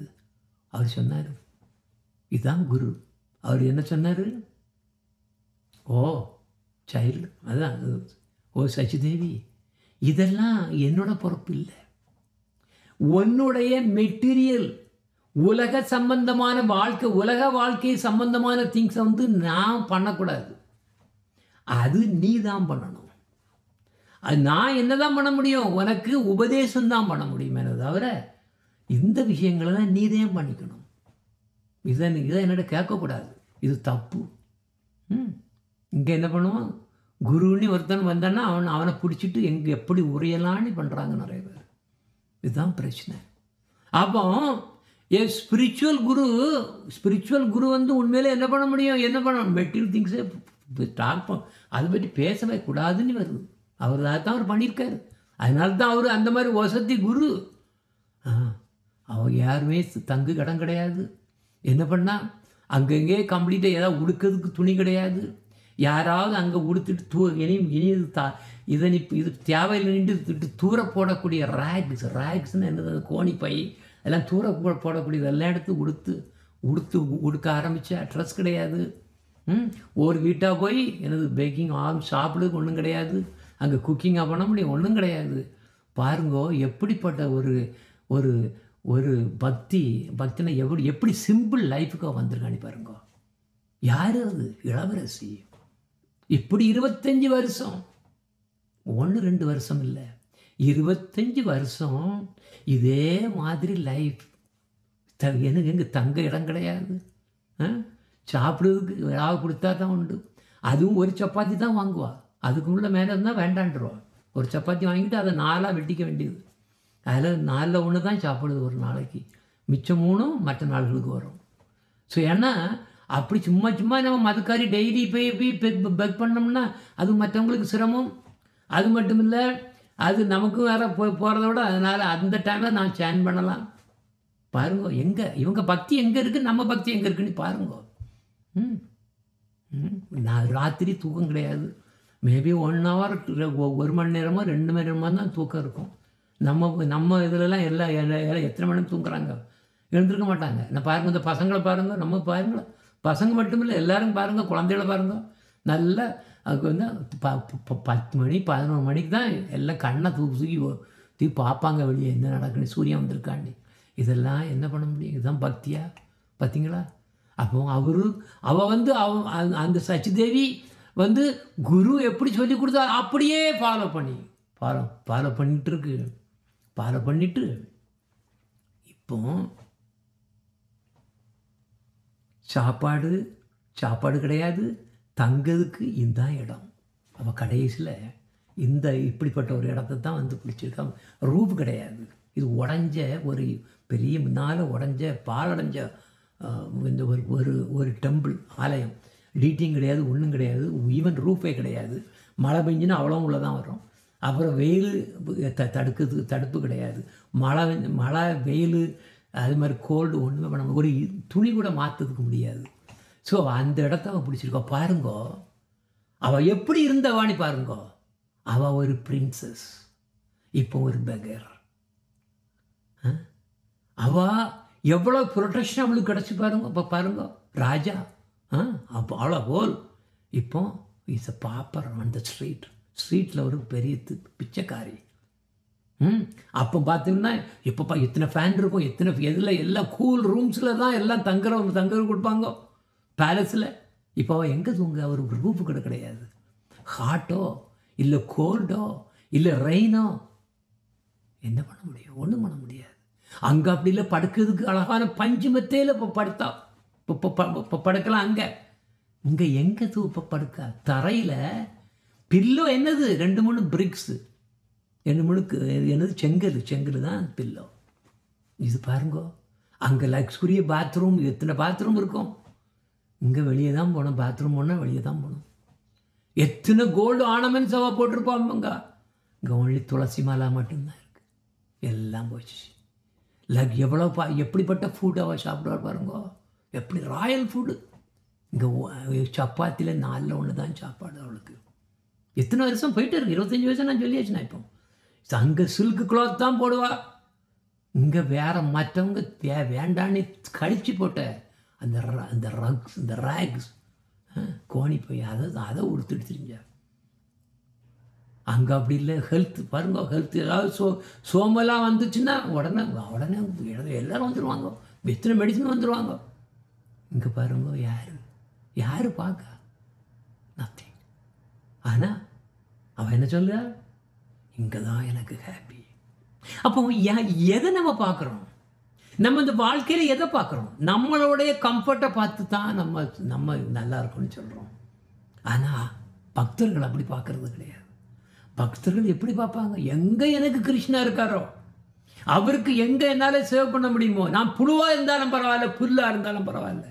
அவர் சொன்னார், இதுதான் குரு. அவர் என்ன சொன்னார், ஓ சைல்டு, அதான் ஓ சச்சிதேவி, இதெல்லாம் என்னோட பொறுப்பு இல்லை. உன்னுடைய மெட்டீரியல் உலக சம்பந்தமான உலக வாழ்க்கை சம்பந்தமான திங்ஸை வந்து நான் பண்ணக்கூடாது, அது நீ தான் பண்ணணும். அது நான் என்ன தான் பண்ண முடியும், உனக்கு உபதேசம் தான் பண்ண முடியுமே தவிர இந்த விஷயங்களெல்லாம் நீ தான் பண்ணிக்கணும். இதை என்னோட கேட்கக்கூடாது, இது தப்பு. இங்கே என்ன பண்ணுவான், குருன்னு ஒருத்தன் வந்தான்னா அவனை பிடிச்சிட்டு எங்கே எப்படி உரையலான்னு பண்ணுறாங்க நிறைய பேர். இதுதான் பிரச்சனை. அப்போ ஸ்பிரிச்சுவல் குரு வந்து உண்மையிலே என்ன பண்ண முடியும், என்ன பண்ணணும், மெட்டீரியல் திங்ஸே அதை பற்றி பேசவே கூடாதுன்னு வருது. அவர் தான் அவர் பண்ணியிருக்காரு. அதனால தான் அவர் அந்த மாதிரி வசதி குரு. அவன் யாருமே தங்கு இடம் கிடையாது. என்ன பண்ணால் அங்கங்கே கம்ப்ளீட்டாக ஏதாவது உடுக்கிறதுக்கு துணி கிடையாது. யாராவது அங்கே உடுத்துட்டு இனி இது தேவையில் நின்று தூர போடக்கூடிய ரேக்ஸ்ன்னு என்னது, கோணிப்பை எல்லாம் தூர போடக்கூடியது எல்லாம் எடுத்து உடுக்க ஆரம்பித்தா ட்ரெஸ் கிடையாது. ஒரு வீட்டாக போய் எனது பேக்கிங் சாப்பிடுறதுக்கு ஒன்றும் கிடையாது. அங்கே குக்கிங்காக பண்ண முடியும், ஒன்றும் கிடையாது. பாருங்கோ எப்படிப்பட்ட ஒரு ஒரு பக்தினா எப்படி சிம்பிள் லைஃபுக்காக வந்திருக்கான்னு பாருங்க. யார் அது? இளவரசி. இப்படி 25 வருஷம், 1-2 வருஷம் இல்லை, 25 வருஷம் இதே மாதிரி லைஃப். எனக்கு எங்கே தங்க இடம் கிடையாது. சாப்பிடுறதுக்கு ஏதாவது கொடுத்தா தான் உண்டு. அதுவும் ஒரு சப்பாத்தி தான் வாங்குவா. அதுக்குள்ள மேலே இருந்தால் வேண்டான்ட்டுருவா. ஒரு சப்பாத்தி வாங்கிட்டு அதை 4ஆக வெட்டிக்க வேண்டியது. அதில் 4ல் 1 தான் சாப்பிடுது ஒரு நாளைக்கு. மிச்சம் 3 மற்ற நாள்களுக்கு வரும். ஸோ ஏன்னா அப்படி சும்மா நம்ம மதுக்காரி டெய்லி போய் பெக் பண்ணோம்னா அது மற்றவங்களுக்கு சிரமம். அது மட்டும் இல்லை, அது நமக்கும் வேறு போகிறத விட, அதனால் அந்த டைமில் நான் சேன் பண்ணலாம். பாருங்க இவங்க பக்தி எங்கே இருக்குது, நம்ம பக்தி எங்கே இருக்குன்னு பாருங்க. நான் ராத்திரி தூக்கம் கிடையாது. மேபி 1 hour 1 மணி நேரமோ 2 மணி நேரமோ தான் தூக்கம் இருக்கும். நம்ம இதிலலாம் எல்லாம் எத்தனை மணி நேரம் தூங்குறாங்க? எழுந்திருக்க மாட்டாங்க. நான் பாருங்கள், இந்த பசங்களை பாருங்கள், நம்ம பாருங்கள், பசங்க மட்டும் இல்லை எல்லாரும் பாருங்கள், குழந்தைகளை பாருங்கள். நல்லா அதுக்கு வந்து 10 மணி 11 மணிக்கு தான் எல்லாம் கண்ணை தூக்கி பார்ப்பாங்க வெளியே என்ன நடக்குன்னு, சூரியன் வந்திருக்காண்டி. இதெல்லாம் என்ன பண்ண முடியும்? இதுதான் பக்தியா? பார்த்தீங்களா? அப்போ அவள் வந்து அந்த சச்சிதேவி வந்து குரு எப்படி சொல்லி கொடுத்தா அப்படியே ஃபாலோ பண்ணிட்டு இருக்கு. ஃபாலோ பண்ணிட்டு இப்போ சாப்பாடு கிடையாது, தங்கிறதுக்கு இதுதான் இடம். அவள் கடைசியில் இப்படிப்பட்ட ஒரு இடத்த தான் வந்து பிடிச்சிருக்காங்க. ரூப் கிடையாது, இது உடஞ்ச ஒரு பெரிய முன்னால் உடஞ்ச பாலடைஞ்ச இந்த ஒரு டெம்பிள் ஆலயம். டீட்டிங் கிடையாது, ஒன்றும் கிடையாது, ஈவன் ரூஃபே கிடையாது. மழை பெஞ்சுன்னா அவ்வளோ உள்ள தான் வரும். அப்புறம் வெயில் தடுப்பு கிடையாது. மழை வெயில் அது மாதிரி கோல்டு ஒன்றுமே பண்ண ஒரு துணி கூட மாற்றதுக்கு முடியாது. ஸோ அந்த இடத்த அவன் பிடிச்சிருக்கா. பாருங்கோ அவள் எப்படி இருந்தவான்னு பாருங்கோ. அவள் ஒரு பிரின்சஸ், இப்போ ஒரு பெகர். அவள் எவ்வளோ ப்ரொடெக்ஷன் அவளுக்கு கிடச்சி பாருங்க. இப்போ பாருங்க ராஜா அப்போ அவ்வளோ ஹோல். இப்போ இஸ் அ பாப்பர் அந்த ஸ்ட்ரீட்டில் ஒரு பெரிய பிச்சைக்காரி. அப்போ பார்த்தீங்கன்னா இப்போப்பா எத்தனை ஃபேன் இருக்கும், எதில் எல்லாம் கூல் ரூம்ஸில் தான் எல்லாம் தங்குற கொடுப்பாங்க பேலஸில். இப்போ அவள் எங்கே தூங்க? அவருக்கு ரூஃபு கூட கிடையாது. ஹாட்டோ இல்லை கோல்டோ இல்லை ரெயினோ என்ன பண்ண முடியும்? ஒன்றும் பண்ண முடியாது. அங்கே அப்படி இல்லை, படுக்கிறதுக்கு அழகான பஞ்சு மெத்தையில் இப்போ படுத்தா இப்போ படுக்கலாம். இங்கே எங்கே இப்போ படுக்க? தரையில் பில்லோ என்னது 2-3 பிரிக்ஸு, 2-3 என்னது செங்கல் தான் பில்லோ. இது பாருங்கோ. அங்கே லக்ஸுரிய பாத்ரூம், எத்தனை பாத்ரூம் இருக்கும். இங்கே வெளியே தான் போகணும், பாத்ரூம் போனால் வெளியே தான் போகணும். எத்தனை கோல்டு ஆர்னமெண்ட்ஸ் அவள் போட்டிருப்பாங்க. இங்கே ஒன்லி துளசி மாலா மட்டும்தான் இருக்குது. எல்லாம் போச்சு. எவ்வளோ எப்படிப்பட்ட ஃபுட் அவள் சாப்பிடுவார் பாருங்கோ. எப்படி ராயல் ஃபுட்டு. இங்கே சப்பாத்தியில் 4ல் 1 தான் சாப்பாடு அவளுக்கு. எத்தனை வருஷம் போயிட்டு இருக்கு? 25 வருஷம் நான் சொல்லியாச்சுண்ணா. இப்போ அங்கே சில்க் கிளாத் தான் போடுவா. இங்கே வேறு மற்றவங்க வேண்டான்னு கழிச்சு போட்ட அந்த ரேக்ஸ் கோணி போய் அதை உடுத்துட்டு தெரிஞ்சா. அங்கே அப்படி இல்லை. ஹெல்த் பாருங்க, ஹெல்த் ஏதாவது சோமெல்லாம் வந்துச்சுன்னா உடனே எல்லோரும் வந்துடுவாங்க. எத்தனை மெடிசன் வந்துடுவாங்க. இங்கே பாருங்க யார் பார்க்க நத்திங். ஆனால் அவன் என்ன சொல்லுறா? இங்கே தான் எனக்கு ஹாப்பி. அப்போ எதை நம்ம பார்க்குறோம்? நம்ம இந்த வாழ்க்கையில் எதை பார்க்குறோம்? நம்மளுடைய கம்ஃபர்ட்டை பார்த்து தான் நம்ம நல்லா இருக்கும்னு சொல்கிறோம். ஆனால் பக்தர்கள் அப்படி பார்க்குறது கிடையாது. பக்தர்கள் எப்படி பார்ப்பாங்க? எங்கே எனக்கு கிருஷ்ணா இருக்காரோ அவருக்கு எங்கே என்னால் சேவ் பண்ண முடியுமோ, நான் புழுவாக இருந்தாலும் பரவாயில்ல, புல்லாக இருந்தாலும் பரவாயில்ல.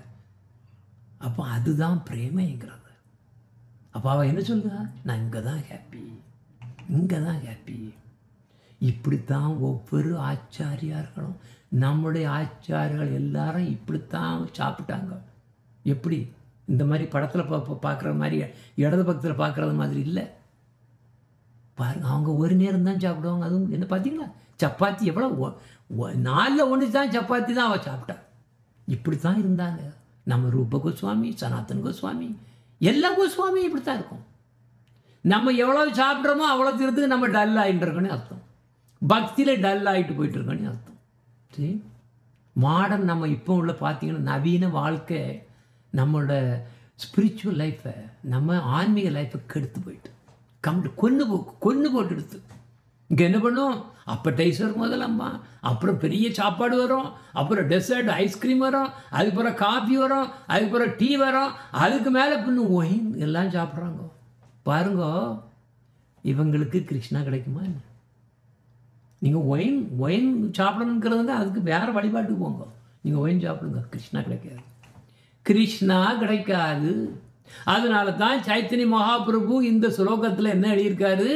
அப்போ அதுதான் பிரேமைங்கிறது. அப்போ அவள் என்ன சொல்லுறா? நான் இங்கே தான் ஹாப்பி. இப்படித்தான் ஒவ்வொரு ஆச்சாரியார்களும் நம்முடைய ஆச்சாரிகள் எல்லாரும் இப்படித்தான் சாப்பிட்டாங்க. எப்படி இந்த மாதிரி படத்தில் பார்க்குற மாதிரி இடது பக்கத்தில் பார்க்குறது மாதிரி இல்லை பாருங்க. அவங்க ஒரு நேரம் தான் சாப்பிடுவாங்க. அதுவும் என்ன பார்த்தீங்களா, சப்பாத்தி எவ்வளோ 4 1 தான் சப்பாத்தி தான் அவள் சாப்பிட்டா. இப்படி தான் இருந்தாங்க நம்ம ரூப கோஸ்வாமி, சனாதன் கோஸ்வாமி, எல்லா கோஸ்வாமியும் இப்படி தான் இருக்கும். நம்ம எவ்வளோ சாப்பிட்றோமோ அவ்வளோ தீரத்துக்கு நம்ம டல் ஆகிட்டு இருக்கோன்னு அர்த்தம். பக்தியில் டல் ஆகிட்டு போயிட்டு இருக்கோன்னு அர்த்தம். சரி, மாடர்ன் நம்ம இப்போ உள்ள பார்த்தீங்கன்னா நவீன வாழ்க்கை நம்மளோட ஸ்பிரிச்சுவல் லைஃப்பை, நம்ம ஆன்மீக லைஃப்பை கெடுத்து போயிட்டு கொன்று போட்டு எடுத்து. இங்கே என்ன பண்ணும், அப்படைசர் முதலம்மா, அப்புறம் பெரிய சாப்பாடு வரும், அப்புறம் டெசர்ட் ஐஸ்கிரீம் வரும், அதுக்கப்புறம் காஃபி வரும், அதுக்கப்புறம் டீ வரும், அதுக்கு மேலே இன்னும் ஒயின் எல்லாம் சாப்பிட்றாங்க. பாருங்க, இவங்களுக்கு கிருஷ்ணா கிடைக்குமா என்ன? நீங்கள் ஒயின் சாப்பிடணுங்கிறதுங்க அதுக்கு வேறு வழிபாட்டுக்கு போங்க. நீங்கள் ஒயின் சாப்பிடுங்க, கிருஷ்ணா கிடைக்காது. கிருஷ்ணா கிடைக்காது. அதனால தான் சைத்தன்ய மகாபிரபு இந்த ஸ்லோகத்தில் என்ன எழுதியிருக்காரு,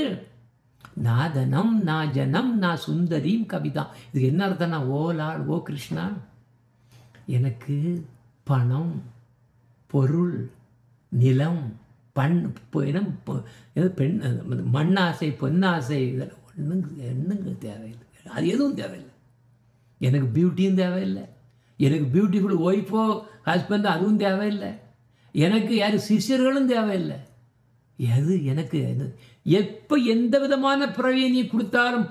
நான் தனம் நான் ஜனம் நான் சுந்தரீம் கவிதா. இதுக்கு என்ன அர்த்தம்னா, ஓ லார்ட், ஓ கிருஷ்ணா, எனக்கு பணம், பொருள், நிலம், பெண், மண்ணாசை, பொன்னாசை, இதெல்லாம் ஒன்றுங்க தேவையில்லை. அது எதுவும் தேவையில்லை. எனக்கு பியூட்டியும் தேவையில்லை, எனக்கு பியூட்டிஃபுல் ஒய்ஃபோ ஹஸ்பண்டோ அதுவும் தேவையில்லை, எனக்கு யார் சிஷ்யர்களும் தேவையில்லை. எது எனக்கு எப்போ எந்த விதமான பிறவியை நீ கொடுத்தாலும்,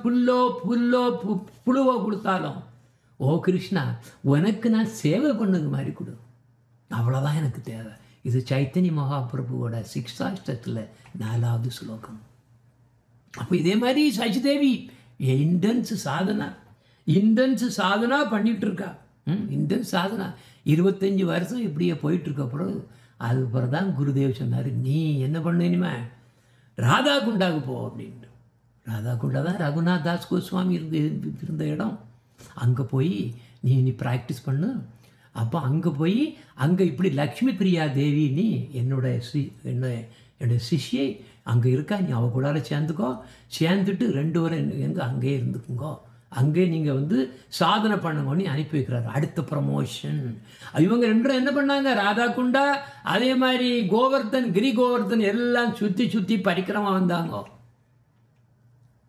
புழுவோ கொடுத்தாலும், ஓ கிருஷ்ணா உனக்கு நான் சேவை பண்ணுங்க மாதிரி கொடு, அவ்வளோதான் எனக்கு தேவை. இது சைத்தன்ய மகாபிரபுவோட சிக்ஷாஷ்டத்தில் 4வது ஸ்லோகம். அப்போ இதே மாதிரி சச்சிதேவி இன்டென்ஸ் சாதனா பண்ணிட்டு இருக்கா. இன்டென்ஸ் சாதனா 25 வருஷம் இப்படியே போயிட்டுருக்க. அப்புறம் அதுக்கப்புறம் தான் குருதேவ் சொன்னார், நீ என்ன பண்ண இனிமே ராதா குண்டாவுக்கு போ அப்படின்ட்டு. ராதா குண்டா தான் ரகுநாத் தாஸ் கோஸ்வாமி இருந்த இடம். அங்கே போய் நீ ப்ராக்டிஸ் பண்ணு. அப்போ அங்கே போய் அங்கே இப்படி லக்ஷ்மி பிரியா தேவி, நீ என்னோட சிஷ்யை அங்கே இருக்கா, நீ அவள் கூடார சேர்ந்துட்டு 2 வாரம் எங்கே அங்கேயே இருந்துக்குங்கோ, அங்கே நீங்கள் சாதனை பண்ணுங்கன்னு அனுப்பி வைக்கிறாரு. அடுத்த ப்ரமோஷன். இவங்க 2 என்ன பண்ணாங்க, ராதா குண்டா அதே மாதிரி கிரி கோவர்தன் எல்லாம் சுற்றி பரிக்கிரமா வந்தாங்க.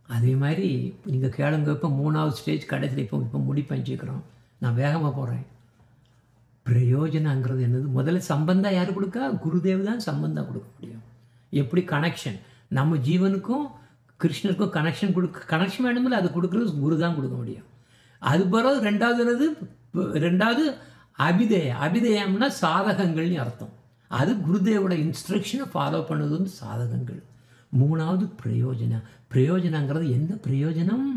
அதே மாதிரி நீங்கள் கேளுங்க. இப்போ 3வது ஸ்டேஜ் கடைசியில் இப்போ முடிப்பஞ்சிக்கிறோம். நான் வேகமாக போகிறேன். பிரயோஜனங்கிறது என்னது, முதல்ல சம்பந்தம் யார் கொடுக்கா, குருதேவ் தான் சம்பந்தம் கொடுக்க முடியும். எப்படி கனெக்ஷன், நம்ம ஜீவனுக்கும் கிருஷ்ணருக்கும் கனெக்ஷன் வேணுமில்ல, அது கொடுக்குறது குரு தான் கொடுக்க முடியும். அது பிறகு 2வது அபிதயம்னா சாதகங்கள்னு அர்த்தம். அது குருதேவோட இன்ஸ்ட்ரக்ஷனை ஃபாலோ பண்ணது சாதகங்கள். 3வது பிரயோஜனங்கிறது என்ன பிரயோஜனம்,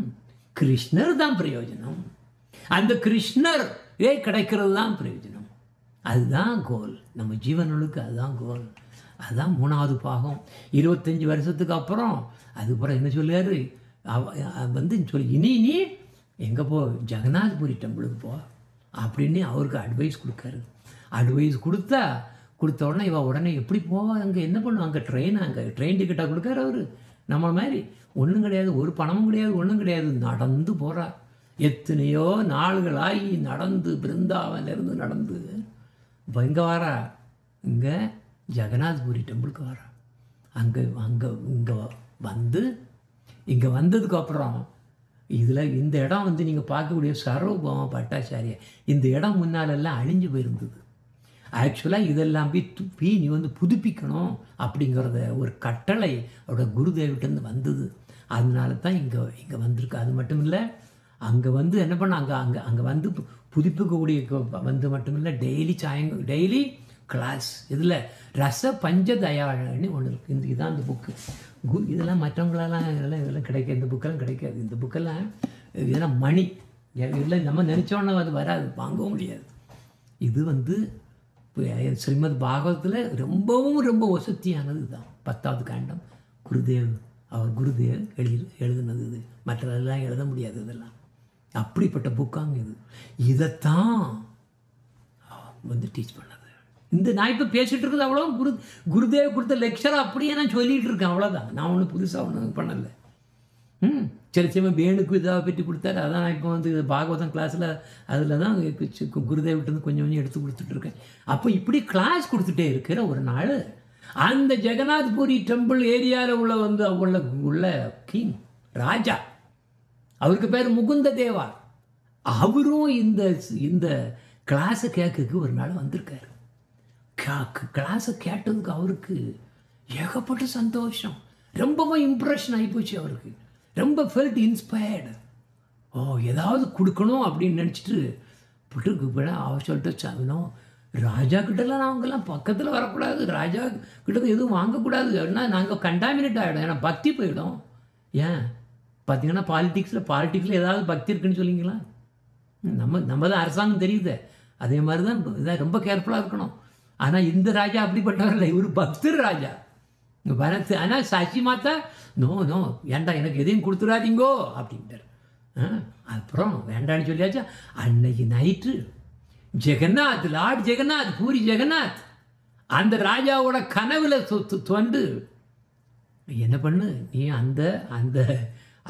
கிருஷ்ணர் தான் பிரயோஜனம். அந்த கிருஷ்ணர் கிடைக்கிறது தான் பிரயோஜனம். அதுதான் கோல், நம்ம ஜீவனுக்கு அதுதான் கோல். அதுதான் 3வது பாகம். 25 வருஷத்துக்கு அப்புறம் அதுக்கப்புறம் என்ன சொல்லுவார், இனி எங்கே போ, ஜெகநாத்புரி டெம்பிளுக்கு போ அப்படின்னு அவருக்கு அட்வைஸ் கொடுக்காரு. அட்வைஸ் கொடுத்த உடனே உடனே எப்படி போவா, அங்கே என்ன பண்ணுவாங்க, ட்ரெயின் டிக்கெட்டாக கொடுக்காரு அவர். நம்ம மாதிரி ஒன்றும் கிடையாது, ஒரு பணமும் கிடையாது, ஒன்றும் கிடையாது, நடந்து போகிறார். எத்தனையோ நாள்களாகி நடந்து, பிருந்தாவனிலிருந்து நடந்து இங்கே வரா, இங்கே ஜெகநாத்புரி டெம்பிளுக்கு வரா. இங்கே வந்ததுக்கப்புறம் இந்த இடம் நீங்கள் பார்க்கக்கூடிய சர்வபௌம பட்டாச்சாரியா, இந்த இடம் முன்னாலெல்லாம் அழிஞ்சு போயிருந்தது. ஆக்சுவலாக இதெல்லாம் நீ புதுப்பிக்கணும் அப்படிங்கிறத ஒரு கட்டளை அவரோட குருதேவிட்டேருந்து வந்தது. அதனால தான் இங்கே வந்திருக்கு. அது மட்டும் இல்லை, அங்கே என்ன பண்ண அங்கே புதுப்பிக்கக்கூடிய மட்டும் இல்லை, டெய்லி கிளாஸ். இதில் ரச பஞ்சதயான்னு ஒன்று இருக்குது. இதுதான் அந்த புக்கு. இதெல்லாம் மற்றவங்களெல்லாம் இதெல்லாம் கிடைக்காது, இந்த புக்கெல்லாம் கிடைக்காது. இந்த புக்கெல்லாம் இதெல்லாம் மணி இல்லை, நம்ம நினச்சோன்னா அது வராது, வாங்கவும் முடியாது. இது ஸ்ரீமத் பாகவத்தில் ரொம்ப வசதியானது தான். 10வது காண்டம் குருதேவ் எழுதுனது. இது மற்றதெல்லாம் எழுத முடியாது. இதெல்லாம் அப்படிப்பட்ட புக்காங்க இது. இதைத்தான் டீச் பண்ணது. நான் இப்போ பேசிகிட்டு இருக்குது அவ்வளோ குருதேவ் கொடுத்த லெக்சரை அப்படியே நான் சொல்லிகிட்டு இருக்கேன், அவ்வளோதான். நான் ஒன்றும் புதுசாக ஒன்றும் பண்ணலை. சில சமயம் வேணுக்கு இதாக பற்றி கொடுத்தாரு. அதான் நான் இப்போ வந்து பாகவதம் கிளாஸில் அதில் தான் குருதேவிட்டு கொஞ்சம் கொஞ்சம் எடுத்து கொடுத்துட்ருக்கேன். அப்போ இப்படி கிளாஸ் கொடுத்துட்டே இருக்கிற ஒரு நாள் அந்த ஜெகநாத்புரி டெம்பிள் ஏரியாவில் உள்ள கிங் ராஜா, அவருக்கு பேர் முகுந்த தேவா, அவரும் இந்த கிளாஸை கேட்கறதுக்கு ஒரு நாள் வந்திருக்காரு. கிளாஸை கேட்டதுக்கு அவருக்கு ஏகப்பட்ட சந்தோஷம், ரொம்பவும் இம்ப்ரெஷன் ஆகிப்போச்சு. அவருக்கு ரொம்ப ஃபெல்ட் இன்ஸ்பயர்டு. ஏதாவது கொடுக்கணும் அப்படின்னு நினச்சிட்டு போட்டு அவர் சொல்லிட்டு இன்னும் ராஜா கிட்டலாம் அவங்கெல்லாம் பக்கத்தில் வரக்கூடாது, ராஜா கிட்ட எதுவும் வாங்கக்கூடாது, அப்படின்னா நாங்கள் கண்டாமினேட் ஆகிடும், ஏன்னா பக்தி போயிடும். ஏன் பார்த்தீங்கன்னா பாலிட்டிக்ஸில் ஏதாவது பக்தி இருக்குன்னு சொல்லிங்களா? நம்ம தான் அரசாங்கம் தெரியுது. அதே மாதிரி தான் இதாக ரொம்ப கேர்ஃபுல்லாக இருக்கணும். ஆனால் இந்த ராஜா அப்படிப்பட்டவர் இல்லை, இவர் பக்தர் ராஜா. வரத்து ஆனால் சாட்சி மாத்தா நோ ஏண்டா எனக்கு எதையும் கொடுத்துடாதீங்கோ அப்படின்ட்டார். அப்புறம் வேண்டான்னு சொல்லியாச்சா. அன்னைக்கு நைட்டு லார்ட் ஜெகநாத், பூரி ஜெகநாத் அந்த ராஜாவோட கனவுல தொண்டு என்ன பண்ணு நீ அந்த அந்த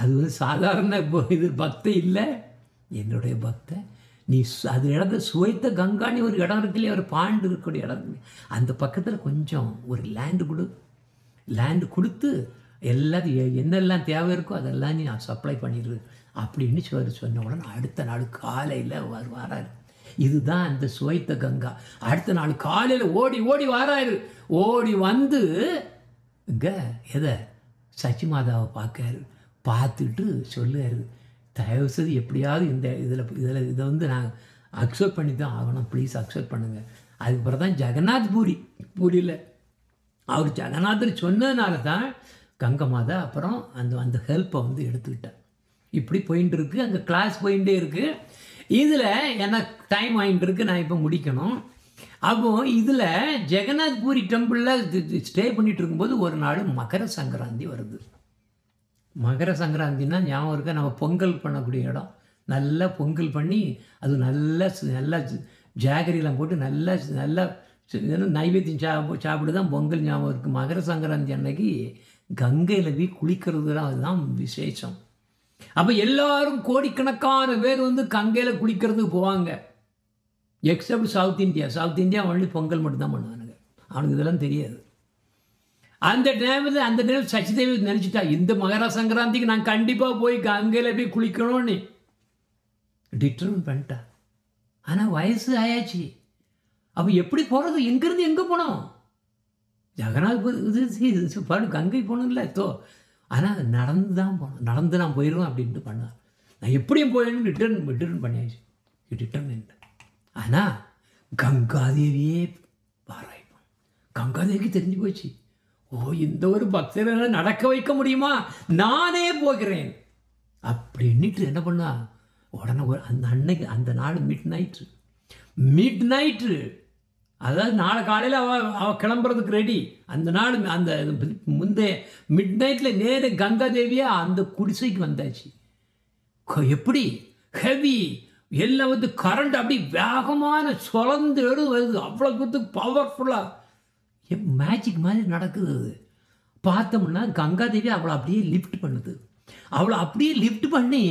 அது ஒரு சாதாரண இது பக்தை இல்லை, என்னுடைய பக்தை. நீ அது இடத்த சுவைத்த கங்கான்னு ஒரு இடம் இருக்குல்லையே, ஒரு பாண்டு இருக்கக்கூடிய இடம், அந்த பக்கத்தில் கொஞ்சம் ஒரு லேண்டு கொடுத்து எல்லாத்தையும் என்னெல்லாம் தேவை இருக்கோ அதெல்லாம் நீ சப்ளை பண்ணிடு அப்படின்னு சொன்ன உடனே அடுத்த நாள் காலையில் வராரு. இதுதான் அந்த சுவைத்த கங்கா. அடுத்த நாள் காலையில் ஓடி வராரு. ஓடி வந்து இங்கே சச்சி மாதாவை பார்க்காரு. பார்த்துட்டு சொல்லுவார், தயவுசெய்து எப்படியாவது இதை வந்து நான் அக்செப்ட் பண்ணி தான் ஆகணும், ப்ளீஸ் அக்செப்ட் பண்ணுங்கள். அதுக்கப்புறம் தான் ஜெகநாத் பூரியில் அவர் ஜெகநாதர் சொன்னதுனால தான் கங்கை மாதா அப்புறம் அந்த ஹெல்ப்பை வந்து எடுத்துக்கிட்டார். இப்படி போயிட்டு இருக்கு, அங்கே கிளாஸ் போயிட்டே இருக்குது. இதில் எனக்கு டைம் ஆகிட்டு இருக்கு, நான் இப்போ முடிக்கணும். அப்போது இதில் ஜெகநாத் பூரி டெம்பிளில் ஸ்டே பண்ணிகிட்டு இருக்கும்போது ஒரு நாள் மகர சங்கராந்தி வருது. மகர சங்கராந்தின்னா ஞாபகம் இருக்க, நம்ம பொங்கல் பண்ணக்கூடிய இடம். நல்லா பொங்கல் பண்ணி அது நல்லா ஜாகரியெல்லாம் போட்டு நல்லா நைவேத்தியம் சாப்பிட்டு தான் பொங்கல் ஞாபகம் இருக்குது. மகர சங்கராந்தி அன்னைக்கு கங்கையில் போய் குளிக்கிறது தான், அதுதான் விசேஷம். அப்போ எல்லாரும் கோடிக்கணக்கான பேர் வந்து கங்கையில் குளிக்கிறதுக்கு போவாங்க. Accept south India only Pongal மட்டும்தான் பண்ணுவானுங்க, அவனுக்கு இதெல்லாம் தெரியாது. அந்த டைமில் சச்சிதேவி நினச்சிட்டா, இந்த மகர சங்கராந்திக்கு நான் கண்டிப்பாக போய் கங்கையில் போய் குளிக்கணும்னு டிட்டர்மின் பண்ணிட்டா. ஆனால் வயசு ஆயாச்சு. அப்போ எப்படி போகிறது, எங்கேருந்து எங்கே போனோம்? ஜெகநாத் இது பாடு கங்கை போகணும்ல ஆனால் நடந்து தான் போகணும், நடந்து நான் போயிடுவேன் அப்படின்ட்டு பண்ணார். நான் எப்படியும் போயிடணும் ரிட்டர்ன் பண்ணியாச்சு, ரிட்டர்ன். ஆனால் கங்காதேவியே பாராய்ப்போம். கங்காதேவிக்கு தெரிஞ்சு போச்சு, இந்த ஒரு பக்தரை நடக்க வைக்க முடியுமா, நானே போகிறேன் அப்படின்ட்டு என்ன பண்ணா. உடனே அந்த நாள் மிட் நைட்டு அதாவது நாளை காலையில் அவள் கிளம்புறதுக்கு ரெடி. அந்த நாள் அந்த முந்தைய மிட் நைட்டில் நேர கங்காதேவியா அந்த குடிசைக்கு வந்தாச்சு. எப்படி ஹெவி எல்லாம் வந்து கரண்ட் அப்படி வேகமான சுரந்து வருது, அவ்வளோ பவர்ஃபுல்லாக மேஜிக் மாதிரி நடக்குது. அது பார்த்தோம்னா கங்காதேவி அவளை அப்படியே லிஃப்ட் பண்ணுது. அவளை அப்படியே லிஃப்ட் பண்ணி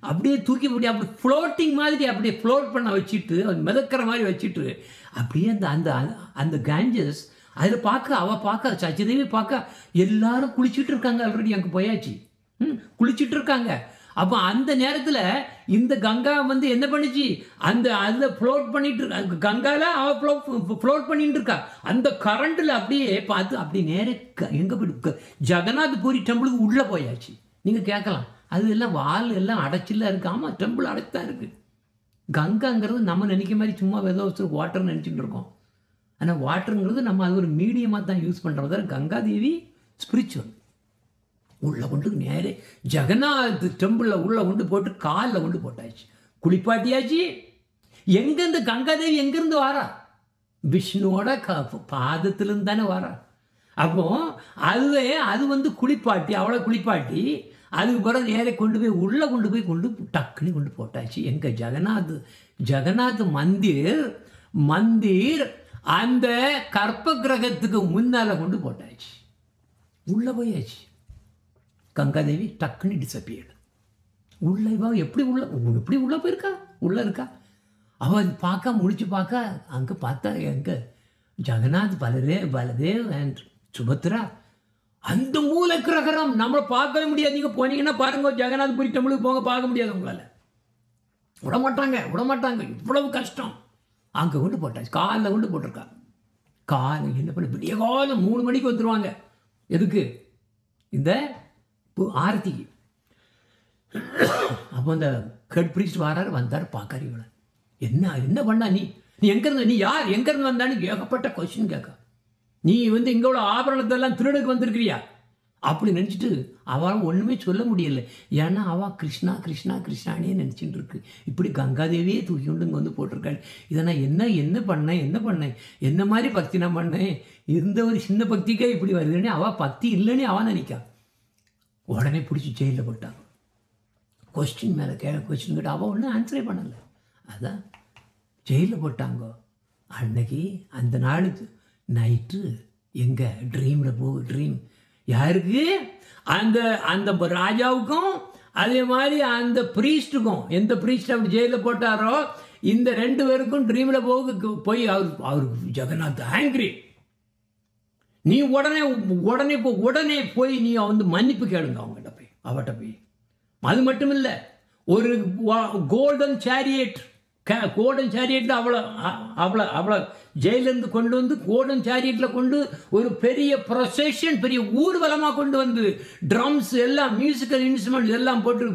அப்படியே தூக்கி அப்படி ஃப்ளோட்டிங் மாதிரி அப்படியே ஃப்ளோட் பண்ண வச்சுட்டு, மிதக்கிற மாதிரி வச்சுட்டு அப்படியே அந்த கேஞ்சஸ் அதில் அவள் பார்க்க சச்சிதேவி பார்க்க எல்லாரும் குளிச்சுட்டு இருக்காங்க. ஆல்ரெடி அங்கே போயாச்சு, குளிச்சுட்டு இருக்காங்க. அப்போ அந்த நேரத்தில் இந்த கங்கா வந்து என்ன பண்ணிச்சு, அதில் ஃப்ளோட் பண்ணிட்டு கங்காவில் அவள் ஃப்ளோட் பண்ணிட்டு இருக்கா. அந்த கரண்டில் அப்படியே பார்த்து அப்படி நேராக எங்கே போயிட்டு ஜெகநாத் பூரி டெம்பிளுக்கு உள்ளே போயாச்சு. நீங்கள் கேட்கலாம், அது எல்லாம் வால் எல்லாம் அடைச்சில இருக்கு. ஆமாம், டெம்பிள் அடைத்தான் இருக்குது. கங்காங்கிறது நம்ம நினைக்கிற மாதிரி சும்மா ஏதோ வாட்டர்னு நினச்சிட்டு இருக்கோம். ஆனால் வாட்டருங்கிறது நம்ம அது ஒரு மீடியமாக தான் யூஸ் பண்ணுறோம். தவிர கங்காதேவி ஸ்பிரிச்சுவல். உள்ளே கொண்டு நேரே ஜெகநாத் டெம்பிளில் உள்ளே கொண்டு போட்டு காலில் கொண்டு போட்டாச்சு, குளிப்பாட்டியாச்சு. எங்கேருந்து கங்காதேவி எங்கேருந்து வாரா? விஷ்ணுவோட பாதத்திலிருந்து தானே வாரா. அப்போ அது வந்து குளிப்பாட்டி அவளை குளிப்பாட்டி அதுக்கு பிறகு நேரே கொண்டு போய் உள்ளே கொண்டு டக்குனு கொண்டு போட்டாச்சு. எங்கள் ஜெகநாத் மந்திர் அந்த கற்ப கிரகத்துக்கு முன்னால் கொண்டு போட்டாச்சு, உள்ளே போயாச்சு. கங்காதேவி டக்குன்னு டிஸப்பியர்டு. உள்ள இவ எப்படி உள்ளே போயிருக்கா, உள்ளே இருக்கா. அவள் பார்க்க முடிச்சு பார்க்க அங்கே பார்த்தா எங்கே ஜெகநாத், பலதேவ் அண்ட் சுபத்ரா. அந்த மூல கிரகரம் நம்மளை பார்க்கவே முடியாது. நீங்கள் போனீங்கன்னா பாருங்க, ஜெகநாத் புரி டெம்பிளுக்கு போங்க, பார்க்க முடியாது உங்களால். விடமாட்டாங்க, இவ்வளவு கஷ்டம். அங்கே கொண்டு போட்டாச்சு, காலில் கொண்டு போட்டிருக்கா. காலை என்ன பண்ண, விடிய காலம் 3 மணிக்கு வந்துடுவாங்க. எதுக்கு? இந்த ஆரத்திக்கு. அப்போ அந்த ஹெட் ப்ரீஸ்ட் வந்தார் பார்க்காரு. இவளை என்ன பண்ணா, நீ எங்கேருந்து, நீ யார், எங்கேருந்து வந்தான்னு ஏகப்பட்ட கொஸ்டின் கேட்க. நீ இங்கே உள்ள ஆபரணத்தெல்லாம் திருடுக்கு வந்திருக்கிறியா அப்படி நினச்சிட்டு அவள் ஒன்றுமே சொல்ல முடியலை. ஏன்னா அவள் கிருஷ்ணா கிருஷ்ணா கிருஷ்ணானே நினச்சிட்டு இருக்கு. இப்படி கங்காதேவியே தூக்கி கொண்டு இங்கே வந்து போட்டிருக்காள். இதை நான் என்ன பண்ணேன், என்ன மாதிரி பக்தி நான் பண்ணேன், இருந்த ஒரு சின்ன பக்திக்கே இப்படி வருதுன்னு அவள் பக்தி இல்லைன்னு அவன் நினைக்கா. உடனே பிடிச்சி ஜெயிலில் போட்டாங்க. கொஸ்டின் மேலே கொஸ்டின் கேட்டு அவள் ஒன்றும் ஆன்சரே பண்ணலை. அதான் ஜெயிலில் போட்டாங்க. அன்னைக்கு அந்த நாள் நைட்டு எங்கே ட்ரீம் யாருக்கு, அந்த ராஜாவுக்கும் அதே மாதிரி அந்த ப்ரீஸ்ட்டுக்கும். எந்த ப்ரீஸ்ட் அப்படி ஜெயிலில் போட்டாரோ இந்த 2 பேருக்கும் ட்ரீமில் போய் அவருக்கு ஜெகநாத் ஆங்கிரி. நீ உடனே போய் நீ மன்னிப்பு கேளுங்க அவங்ககிட்ட போய், அவட்ட போய். அது மட்டும் இல்லை, ஒரு கோல்டன் சேரியட் அவளை ஜெயிலிருந்து கொண்டு வந்து கோல்டன் சேரியட்டில் கொண்டு ஒரு பெரிய ப்ரொசெஷன், பெரிய ஊர்வலமாக கொண்டு வந்து ட்ரம்ஸ் எல்லாம், மியூசிக்கல் இன்ஸ்ட்ருமெண்ட்ஸ் எல்லாம் போட்டு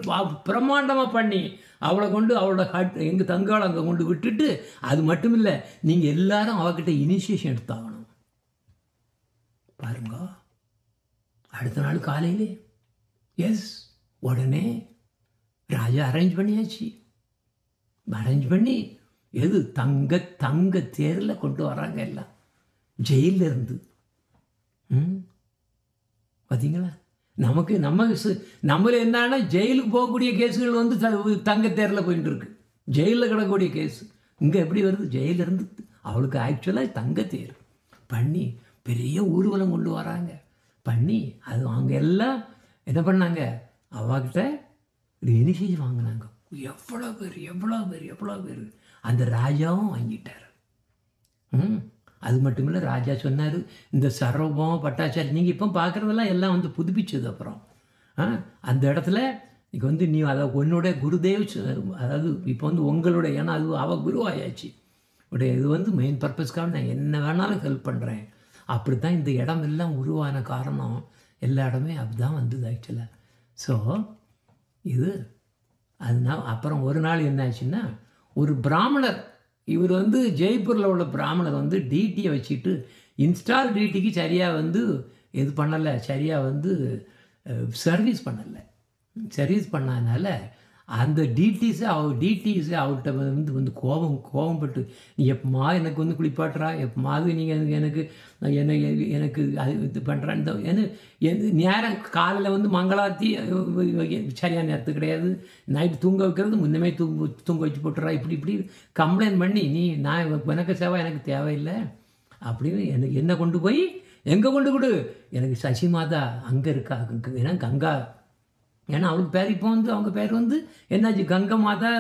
பிரம்மாண்டமாக பண்ணி அவளை கொண்டு அவளோட எங்கள் தங்காளை அங்கே கொண்டு விட்டுட்டு, அது மட்டும் இல்லை, நீங்கள் எல்லாரும் அவகிட்ட இனிஷியேஷன் எடுத்தாகணும். பாருங்க, அடுத்த நாள் காலையிலே உடனே ராஜா அரேஞ்ச் பண்ணி எது தங்க தேரில் கொண்டு வராங்க எல்லாம் ஜெயிலில் இருந்து. பார்த்தீங்களா, நம்மள என்னன்னா ஜெயிலுக்கு போகக்கூடிய கேஸுகள் வந்து தங்க தேரில் போயிட்டு இருக்கு. ஜெயிலில் கிடக்கக்கூடிய கேஸு இங்கே எப்படி வருது, ஜெயிலிருந்து அவளுக்கு ஆக்சுவலாக தங்க தேர் பண்ணி பெரிய ஊர்வலம் கொண்டு வராங்க. பண்ணி அது அவங்க எல்லாம் என்ன பண்ணாங்க, அவகிட்ட ஒரு இனிஷியேட்டிவ் வாங்கினாங்க. எவ்வளோ பேர் அந்த ராஜாவும் வாங்கிட்டார். அது மட்டும் இல்லை, ராஜா சொன்னார், இந்த சர்வபௌம பட்டாச்சாரி நீங்கள் இப்போ பார்க்குறதெல்லாம் எல்லாம் வந்து புதுப்பிச்சது. அப்புறம் அந்த இடத்துல இங்கே வந்து நீ அதை உன்னோட குருதேவ், அதாவது இப்போ வந்து உங்களோட, ஏன்னா அது அவள் குருவாயாச்சு உடைய, இது வந்து மெயின் பர்பஸ்க்காக நான் என்ன வேணாலும் ஹெல்ப் பண்ணுறேன். அப்படி தான் இந்த இடம் எல்லாம் உருவான காரணம். எல்லா இடமே அப்படிதான் வந்தது ஆக்சுவலாக. ஸோ இது அதனால் அப்புறம் ஒரு நாள் என்னாச்சுன்னா, ஒரு பிராமணர், இவர் வந்து ஜெய்ப்பூரில் உள்ள பிராமணர் வந்து டிடியை வச்சுட்டு இன்ஸ்டால் டிடிக்கு சரியாக வந்து இது பண்ணலை, சரியாக வந்து சர்வீஸ் பண்ணதுனால அந்த டிடிஸை அவர்கிட்ட வந்து கோபப்பட்டு, நீ எப்பமா எனக்கு வந்து குளிப்பாட்டுறா, எப்பமாவது நீங்கள் எனக்கு அது இது பண்ணுறான்னு நேரம் காலையில் வந்து மங்களாத்தி சரியான நேரத்துக்கு கிடையாது, நைட்டு தூங்க வைக்கிறது முன்னமே தூங்க வச்சு போட்டுறா, இப்படி கம்ப்ளைண்ட் பண்ணி, நான் எனக்கு சேவை எனக்கு தேவையில்லை அப்படின்னு என்ன கொண்டு போய் எங்கே கொண்டு கொடு, எனக்கு சசிமாதா அங்கே இருக்கா, ஏன்னா கங்கா, ஏன்னா அவளுக்கு பேர் இப்போ வந்து அவங்க பேர் வந்து என்னாச்சு, கங்கா மாதா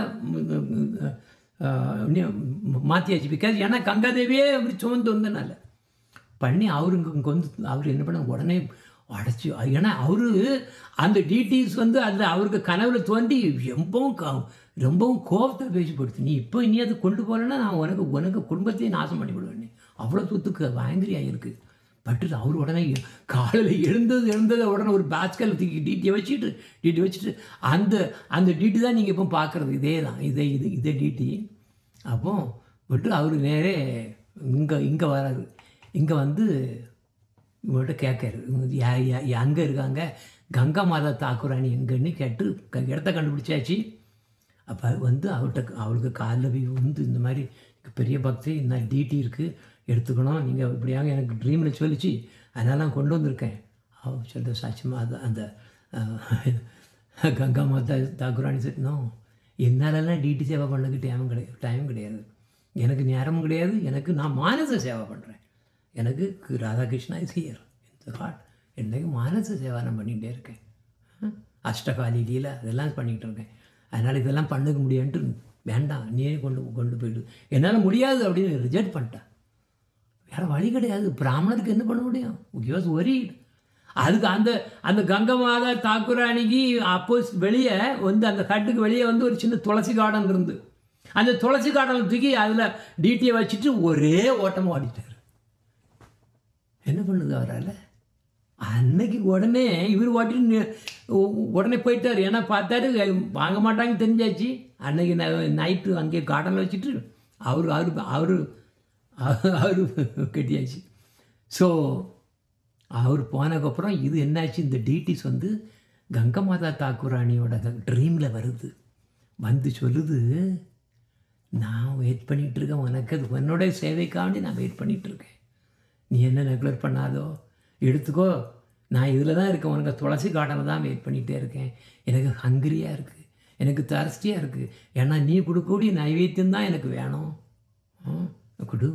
மாற்றியாச்சு. பிகாஸ் ஏன்னா கங்காதேவியே அப்படி சுமந்து வந்தனால பண்ணி இங்கே வந்து அவர் என்ன பண்ண உடனே அடைச்சி, ஏன்னா அவரு அந்த டிடிஸ் வந்து அதில் அவருக்கு கனவுல தோண்டி ரொம்பவும் கோபத்தில் பேசிப்படுத்து, நீ இப்போ இனி அதை கொண்டு போகலன்னா நான் உனக்கு குடும்பத்தையே நாசம் பண்ணிவிடுவேன், அவ்வளோ தூத்துக்கு பயங்கரியாக இருக்குது. பட்டு அவர் உடனே காலையில் எழுந்ததை உடனே ஒரு பேஸ்கல் டிடியை வச்சுட்டு அந்த டிடி தான் நீங்கள் இப்போ பார்க்குறது, இதே டிடி. அப்போ விட்டு அவர் நேரே இங்கே வராரு. இங்கே வந்து இவங்கள்ட்ட கேட்காரு, எங்கே இருக்காங்க, கங்கா மாதா தாக்குராணி எங்கன்னு கேட்டு இடத்த கண்டுபிடிச்சாச்சு. அப்போ வந்து அவளுக்கு காலில் போய் வந்து இந்த மாதிரி பெரிய பக்தி, இந்த டிடி இருக்குது எடுத்துக்கணும், நீங்கள் இப்படியாக எனக்கு ட்ரீமில் சொல்லிச்சு, அதனால நான் கொண்டு வந்திருக்கேன். அவள் சொல்கிற சாட்சியமாக அந்த கங்கா மாதா தாக்குராணி சொல்லணும், என்னாலலாம் டிடி சேவை பண்ணக்கு டைம் கிடையாது, எனக்கு நேரமும் கிடையாது, நான் மானச சேவை பண்ணுறேன், எனக்கு ராதாகிருஷ்ணா இஸ் ஹியர் இந்த ஹார்ட், என்னைக்கு மானச சேவை நான் பண்ணிகிட்டே இருக்கேன். அஷ்டகாலியில் அதெல்லாம் பண்ணிகிட்டு இருக்கேன். அதனால் இதெல்லாம் பண்ண முடியான்ட்டு வேண்டாம், நீயே கொண்டு போயிடு. என்னால் முடியாது அப்படின்னு ரிஜெக்ட் பண்ணிட்டேன். வேறு வழி கிடையாது. பிராமணருக்கு என்ன பண்ண முடியும்? Was worried. அதுக்கு அந்த கங்கை மாதா தாக்குராணிக்கு அப்போஸ் வெளியே வந்து அந்த கட்டுக்கு வெளியே வந்து ஒரு சின்ன துளசி கார்டன் இருந்து, அந்த துளசி கார்டனை தூக்கி அதில் டிடியை வச்சுட்டு ஒரே ஓட்டமாக ஓடிட்டார். என்ன பண்ணுது அவரால்? அன்னைக்கு உடனே இவர் ஓட்டிட்டு உடனே போயிட்டார். ஏன்னா பார்த்தாரு வாங்க மாட்டாங்க தெரிஞ்சாச்சு. அன்னைக்கு நைட்டு அங்கே கார்டனில் வச்சுட்டு அவரு கட்டியாச்சு. ஸோ அவர் போனதுக்கப்புறம் இது என்னாச்சு, இந்த டீட்டிஸ் வந்து கங்கை மாதா தாக்குராணியோட ட்ரீமில் வருது. வந்து சொல்லுது, நான் வெயிட் பண்ணிகிட்ருக்கேன், உனக்கு அது உன்னோட சேவைக்காண்டி நான் வெயிட் பண்ணிகிட்ருக்கேன், நீ என்ன நெக்லெக்ட் பண்ணாதோ, எடுத்துக்கோ, நான் இதில் தான் இருக்கேன், உனக்கு துளசி கார்டனில் தான் வெயிட் பண்ணிகிட்டே இருக்கேன், எனக்கு ஹங்கிரியாக இருக்குது, எனக்கு தரஸ்டியாக இருக்குது, ஏன்னா நீ கொடுக்கக்கூடிய நைவேத்தியம் தான் எனக்கு வேணும், கொடு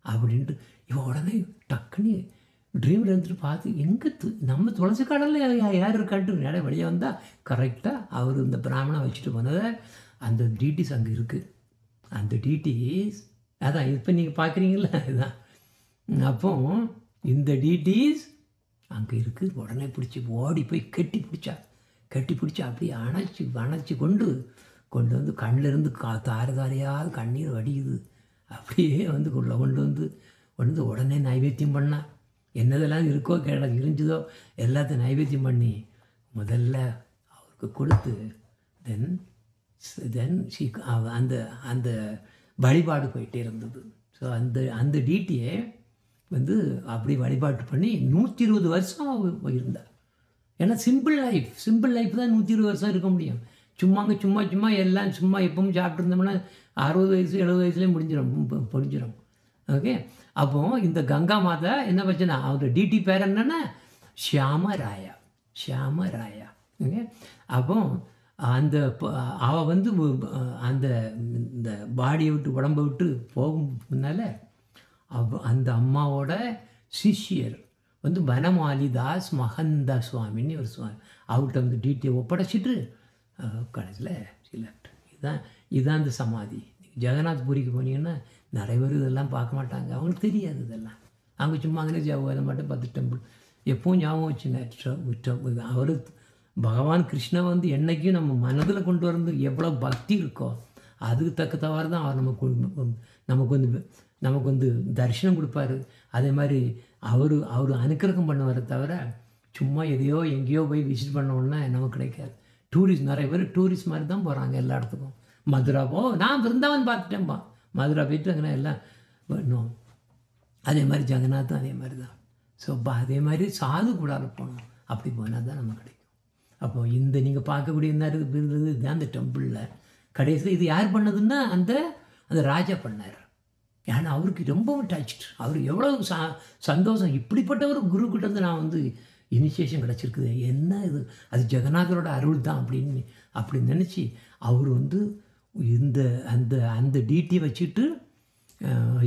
அப்படின்ட்டு இவன் உடனே டக்குன்னு ட்ரீமில் இருந்துட்டு பார்த்து எங்கே நம்ம துளசி கார்டனில் யார் இருக்கான்ட்டு நிறைய வெளியே வந்தால் கரெக்டாக அவர் இந்த பிராமணன் வச்சுட்டு போனதை அந்த டீட்டிஸ் அங்கே இருக்குது. அந்த டீட்டிஸ் அதான் இப்போ நீங்கள் பார்க்குறீங்களா, இதுதான். அப்போ இந்த டீட்டிஸ் அங்கே இருக்குது. உடனே பிடிச்சி ஓடி போய் கட்டி பிடிச்சா அப்படியே அணைச்சி கொண்டு வந்து கண்ணிலேருந்து தாரையாக கண்ணீர் வடியுது. அப்படியே வந்து கொண்டு வந்து உடனே நைவேத்தியம் பண்ணால் என்னதெல்லாம் இருக்கோ இருந்துதோ எல்லாத்தையும் நைவேத்தியம் பண்ணி முதல்ல அவருக்கு கொடுத்து தென் அந்த வழிபாடு போயிட்டே இருந்தது. ஸோ அந்த டிடியை வந்து அப்படி வழிபாட்டு பண்ணி 120 வருஷம் இருந்தார். ஏன்னா சிம்பிள் லைஃப் தான் 120 வருஷம் இருக்க முடியும். சும்மா எல்லாம் சும்மா எப்பவும் சாப்பிட்ருந்தோம்னா 60 வயசு 70 வயசுலேயே முடிஞ்சிடும். ஓகே, அப்போது இந்த கங்கா மாதா என்ன பிரச்சனை, அவரோட டிடி பேர் என்னென்னா ஷியாமராயா. ஓகே, அப்போ அவள் வந்து இந்த பாடியை விட்டு உடம்பை விட்டு போகும் முன்னால் அந்த அம்மாவோட சிஷ்யர் வந்து வனமாலிதாஸ் மகந்த சுவாமின்னு ஒரு சுவாமி, அவர்கிட்ட வந்து டிடியை ஒப்படைச்சிட்டு கடைசியில் சிலர் இதுதான் இந்த சமாதி. ஜெகநாத் பூரிக்கு போனீங்கன்னா நிறைய பேர் இதெல்லாம் பார்க்க மாட்டாங்க, அவங்களுக்கு தெரியாது இதெல்லாம். அவங்க சும்மா அங்கே அதை மட்டும் 10 டெம்பிள் எப்பவும் ஞாபகம் வச்சுங்க. அவர் பகவான் கிருஷ்ணன் வந்து என்றைக்கும் நம்ம மனதில் கொண்டு வந்து எவ்வளோ பக்தி இருக்கோ அதுக்கு தக்கத்தவாறு தான் அவர் நமக்கு வந்து தரிசனம் கொடுப்பாரு. அதே மாதிரி அவர் அனுக்கிரகம் பண்ணுவாரை தவிர சும்மா எங்கேயோ போய் விசிட் பண்ணோன்னா நமக்கு கிடைக்காது. நிறைய பேர் டூரிஸ்ட் மாதிரி தான் போகிறாங்க எல்லா இடத்துக்கும். மதுரா நான் பிருந்தாவன் பார்த்துட்டேன்ப்பா, மதுரா போயிட்டு அங்கே எல்லாம் பண்ணுவோம். அதே மாதிரி ஜெகநாத்தும் அதே மாதிரி தான். ஸோ அதே மாதிரி சாது கூடாது போகணும், அப்படி போனால் தான் நமக்கு கிடைக்கும். அப்போது நீங்கள் பார்க்கக்கூடிய இதுதான் அந்த டெம்பிளில் கடைசியில் இது யார் பண்ணதுன்னா அந்த ராஜா பண்ணார். ஏன்னா அவருக்கு ரொம்ப டச்ட், அவர் எவ்வளோ சந்தோஷம், இப்படிப்பட்ட ஒரு குருக்கிட்ட வந்து நான் வந்து இனிஷியேஷன் கிடச்சிருக்குது, என்ன இது, அது ஜெகநாதரோட அருள் தான் அப்படி நினச்சி அவர் வந்து அந்த டிடியை வச்சுட்டு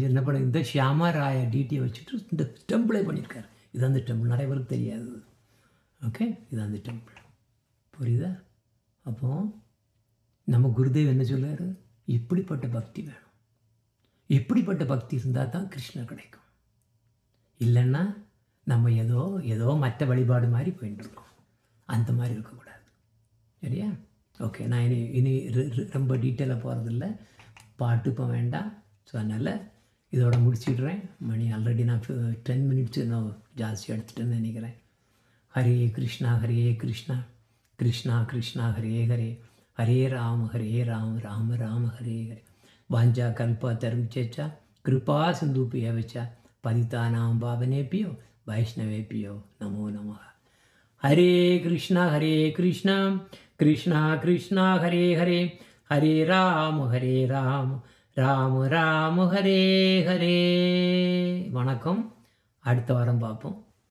என்ன பண்ண இந்த ஷியாமராயா டிடியை வச்சுட்டு இந்த டெம்பிளே பண்ணியிருக்காரு. இது அந்த டெம்பிள் நிறைய பேருக்கு தெரியாது. ஓகே, இது அந்த டெம்பிள், புரியுதா? அப்போது நம்ம குருதேவ் என்ன சொல்லுவார், இப்படிப்பட்ட பக்தி வேணும், இப்படிப்பட்ட பக்தி இருந்தால் தான் கிருஷ்ணர் கிடைக்கும். இல்லைன்னா நம்ம ஏதோ மற்ற வழிபாடு மாதிரி போயிட்டு இருக்கோம், அந்த மாதிரி இருக்கக்கூடாது. சரியா? ஓகே, நான் இனி ரொம்ப டீட்டெயிலாக போகிறதில்ல, பாட்டு இப்போ வேண்டாம். ஸோ அதனால் இதோட முடிச்சிடுறேன். மணி ஆல்ரெடி நான் 10 மினிட்ஸ் நான் ஜாஸ்தி எடுத்துட்டேன்னு நினைக்கிறேன். ஹரே கிருஷ்ணா கிருஷ்ணா கிருஷ்ணா ஹரே ஹரே, ஹரே ராம ராம ராம ஹரே ஹரே. வாஞ்சா கல்பா தருவிச்சா கிருபா சிந்துபிய வச்சா பதிதானாம் பாவனேபியோ வைஷ்ணவேபியோ நமோ நமः. ஹரே கிருஷ்ணா கிருஷ்ணா கிருஷ்ணா ஹரே ஹரே, ஹரே ராம ராம ராம ஹரே ஹரே. வணக்கம், அடுத்த வாரம் பார்ப்போம்.